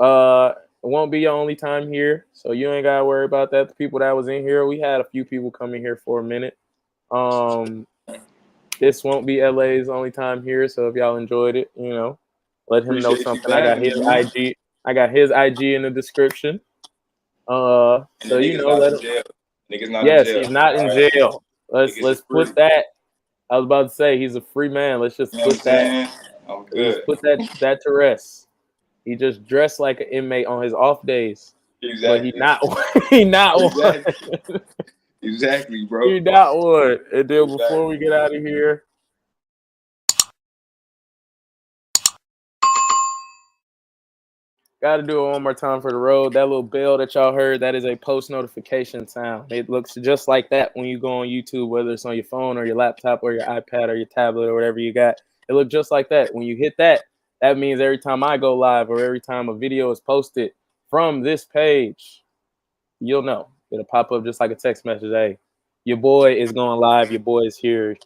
It won't be your only time here, so you ain't gotta worry about that. The people that was in here, we had a few people come in here for a minute. this won't be LA's only time here. So if y'all enjoyed it, you know, let him know Appreciate you something. for I got having his me, man. IG. I got his IG in the description. And So the you nigga's know, not let in him. jail. Nigga's not in Yes, jail. he's not in All right. jail. Niggas Let's is free. put that. I was about to say he's a free man. Let's just You know what I'm put that. saying? I'm Let's good. put that to rest. He just dressed like an inmate on his off days, but he Exactly. not he not one. Exactly. Exactly, bro. He not one. And then before Exactly. we get out of here, got to do it one more time for the road. That little bell that y'all heard, that is a post notification sound. It looks just like that when you go on YouTube, whether it's on your phone or your laptop or your iPad or your tablet or whatever you got. It looks just like that. When you hit that, that means every time I go live or every time a video is posted from this page, you'll know. It'll pop up just like a text message. Hey, your boy is going live. Your boy is here.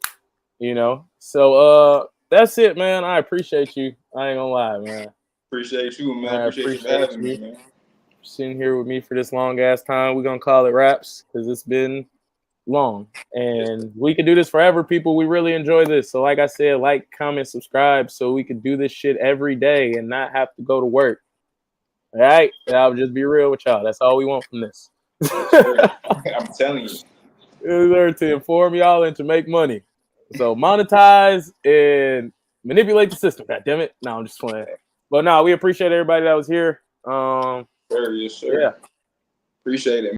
You know? So that's it, man. I appreciate you. I ain't gonna lie, man. Appreciate you, man. I Appreciate you for appreciate having you me, man. sitting here with me for this long ass time. We're gonna call it wraps because it's been long. And we could do this forever, people. We really enjoy this. So like I said, like, comment, subscribe so we could do this shit every day and not have to go to work. All right? And I'll just be real with y'all. That's all we want from this. I'm telling you. It's there to inform y'all and to make money. So monetize and manipulate the system. God damn it. No, I'm just playing. But no, we appreciate everybody that was here. Sir, yes, sir. Yeah. Appreciate it.